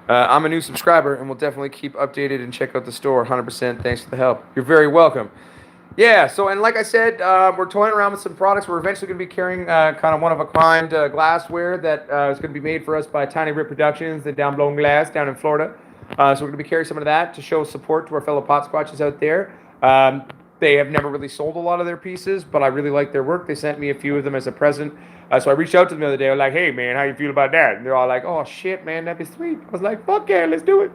I'm a new subscriber, and we'll definitely keep updated and check out the store. 100%. Thanks for the help. You're very welcome. Yeah, so, and like I said, we're toying around with some products. We're eventually going to be carrying kind of one-of-a-kind glassware that is going to be made for us by Tiny Rip Productions, the Down Blown Glass down in Florida. So we're going to be carrying some of that to show support to our fellow Pest Squatches out there. They have never really sold a lot of their pieces, but I really like their work. They sent me a few of them as a present. So I reached out to them the other day. I was like, hey, man, how you feel about that? And they're all like, oh, shit, man, that'd be sweet. I was like, fuck yeah, let's do it.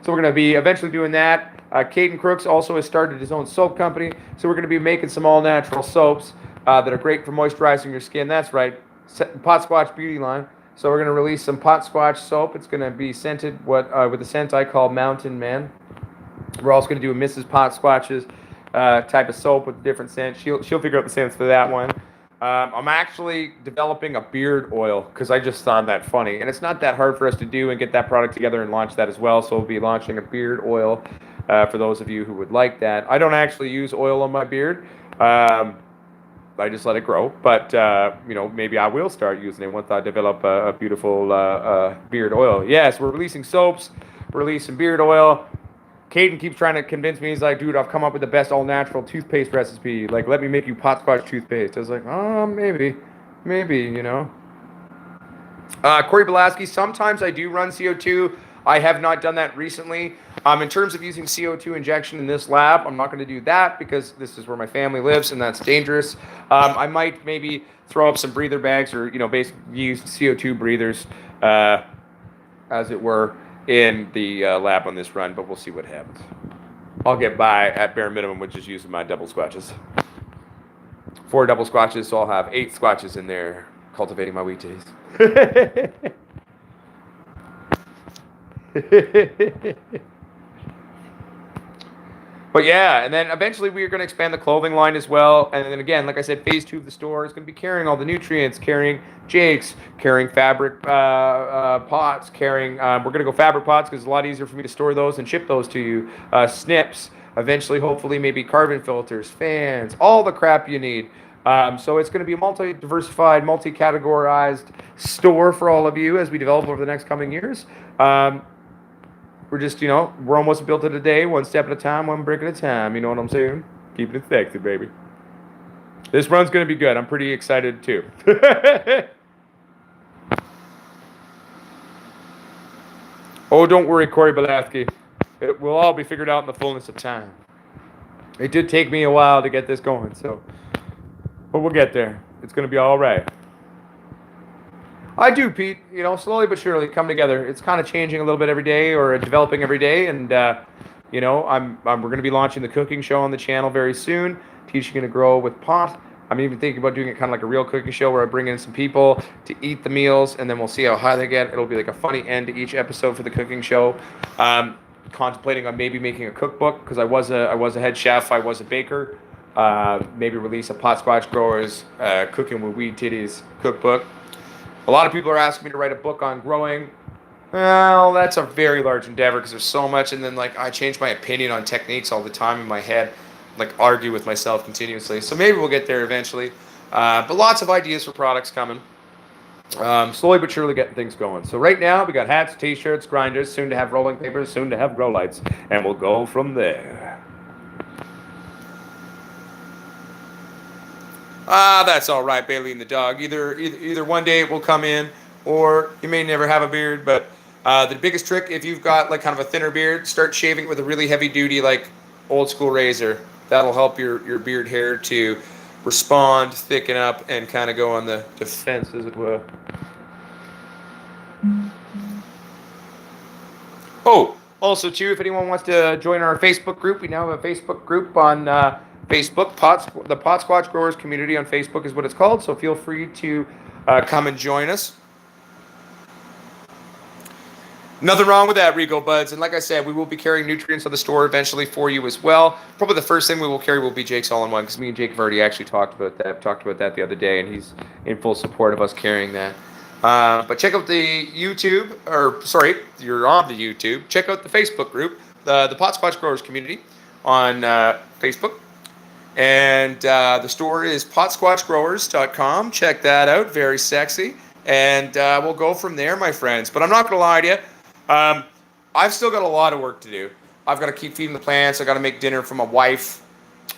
So we're going to be eventually doing that. Caden Crooks also has started his own soap company. So we're going to be making some all-natural soaps. that are great for moisturizing your skin. That's right, Pot Squatch Beauty line. So we're going to release some Pot Squatch soap. It's going to be scented with a scent I call Mountain Man. We're also going to do a Mrs. Pot Squatch's type of soap with a different scent. She'll figure out the scents for that one. I'm actually developing a beard oil because I just found that funny. And it's not that hard for us to do and get that product together and launch that as well. So we'll be launching a beard oil for those of you who would like that. I don't actually use oil on my beard. I just let it grow. But, maybe I will start using it once I develop a beautiful beard oil. Yes, we're releasing soaps. We're releasing beard oil. Caden keeps trying to convince me. He's like, dude, I've come up with the best all-natural toothpaste recipe. Like, let me make you Pot Squatch toothpaste. I was like, oh, maybe, Corey Belaski, sometimes I do run CO2. I have not done that recently. In terms of using CO2 injection in this lab, I'm not going to do that because this is where my family lives and that's dangerous. I might maybe throw up some breather bags or, basically use CO2 breathers, as it were, in the lab on this run, but we'll see what happens. I'll get by at bare minimum with just using my double squatches. 4 double squatches, so I'll have 8 squatches in there cultivating my wheat teas. But yeah, and then eventually we're going to expand the clothing line as well. And then again, like I said, phase 2 of the store is going to be carrying all the nutrients, carrying jakes, carrying fabric pots, carrying, we're going to go fabric pots because it's a lot easier for me to store those and ship those to you. Snips, eventually, hopefully, maybe carbon filters, fans, all the crap you need. So it's going to be a multi-diversified, multi-categorized store for all of you as we develop over the next coming years. We're just, we're almost built it a day, one step at a time, one brick at a time. You know what I'm saying? Keeping it sexy, baby. This run's going to be good. I'm pretty excited, too. Oh, don't worry, Corey Belaski. It will all be figured out in the fullness of time. It did take me a while to get this going, but we'll get there. It's going to be all right. I do, Pete. Slowly but surely come together. It's kind of changing a little bit every day, or developing every day, and we're going to be launching the cooking show on the channel very soon. Teaching going to grow with pot. I'm even thinking about doing it kind of like a real cooking show where I bring in some people to eat the meals, and then we'll see how high they get. It'll be like a funny end to each episode for the cooking show. Contemplating on maybe making a cookbook because I was a head chef. I was a baker. Maybe release a Pot Squatch Growers Cooking with Weed Titties cookbook. A lot of people are asking me to write a book on growing. Well, that's a very large endeavor because there's so much, and then I change my opinion on techniques all the time in my head, argue with myself continuously. So maybe we'll get there eventually. But lots of ideas for products coming. Slowly but surely getting things going. So right now we got hats, t-shirts, grinders, soon to have rolling papers, soon to have grow lights, and we'll go from there. That's all right, Bailey and the dog. Either one day it will come in, or you may never have a beard. But the biggest trick, if you've got kind of a thinner beard, start shaving it with a really heavy duty, old school razor. That'll help your beard hair to respond, thicken up, and kind of go on the defense, as it were. Oh, also too, if anyone wants to join our Facebook group, we now have a Facebook group on Facebook. The Pot Squatch Growers Community on Facebook is what it's called. So feel free to come and join us. Nothing wrong with that, Rigo Buds. And like I said, we will be carrying nutrients on the store eventually for you as well. Probably the first thing we will carry will be Jake's All-in-One, because me and Jake have already actually talked about that the other day, and he's in full support of us carrying that. But check out the YouTube, you're on the YouTube. Check out the Facebook group, the Pot Squatch Growers Community on Facebook. And the store is potsquatchgrowers.com. Check that out. Very sexy. And we'll go from there, my friends. But I'm not going to lie to you. I've still got a lot of work to do. I've got to keep feeding the plants. I got to make dinner for my wife.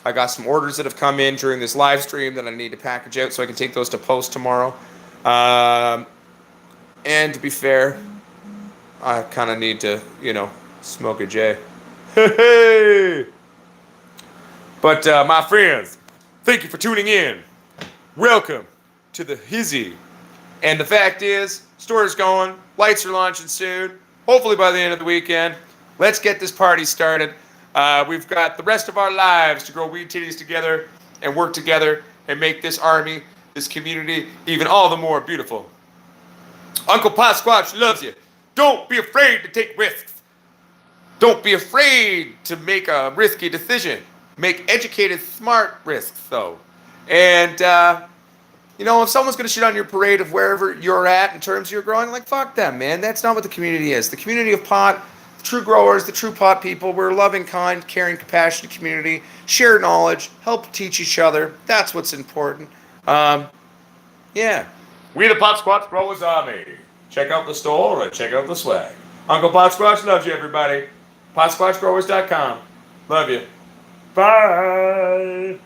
I got some orders that have come in during this live stream that I need to package out so I can take those to post tomorrow. And to be fair, I kind of need to, smoke a J. Hey! But my friends, thank you for tuning in. Welcome to the Hizzy. And the fact is, store's going, lights are launching soon, hopefully by the end of the weekend. Let's get this party started. We've got the rest of our lives to grow weed titties together and work together and make this army, this community, even all the more beautiful. Uncle Pot Squatch loves you. Don't be afraid to take risks. Don't be afraid to make a risky decision. Make educated, smart risks, though. And, you know, if someone's going to shit on your parade of wherever you're at in terms of your growing, like, fuck them, man. That's not what the community is. The community of pot, the true growers, the true pot people, we're a loving, kind, caring, compassionate community. Share knowledge, help teach each other. That's what's important. Yeah. We the Pot Squatch Growers Army. Check out the store or check out the swag. Uncle Pot Squatch loves you, everybody. PotSquatchGrowers.com. Love you. Bye.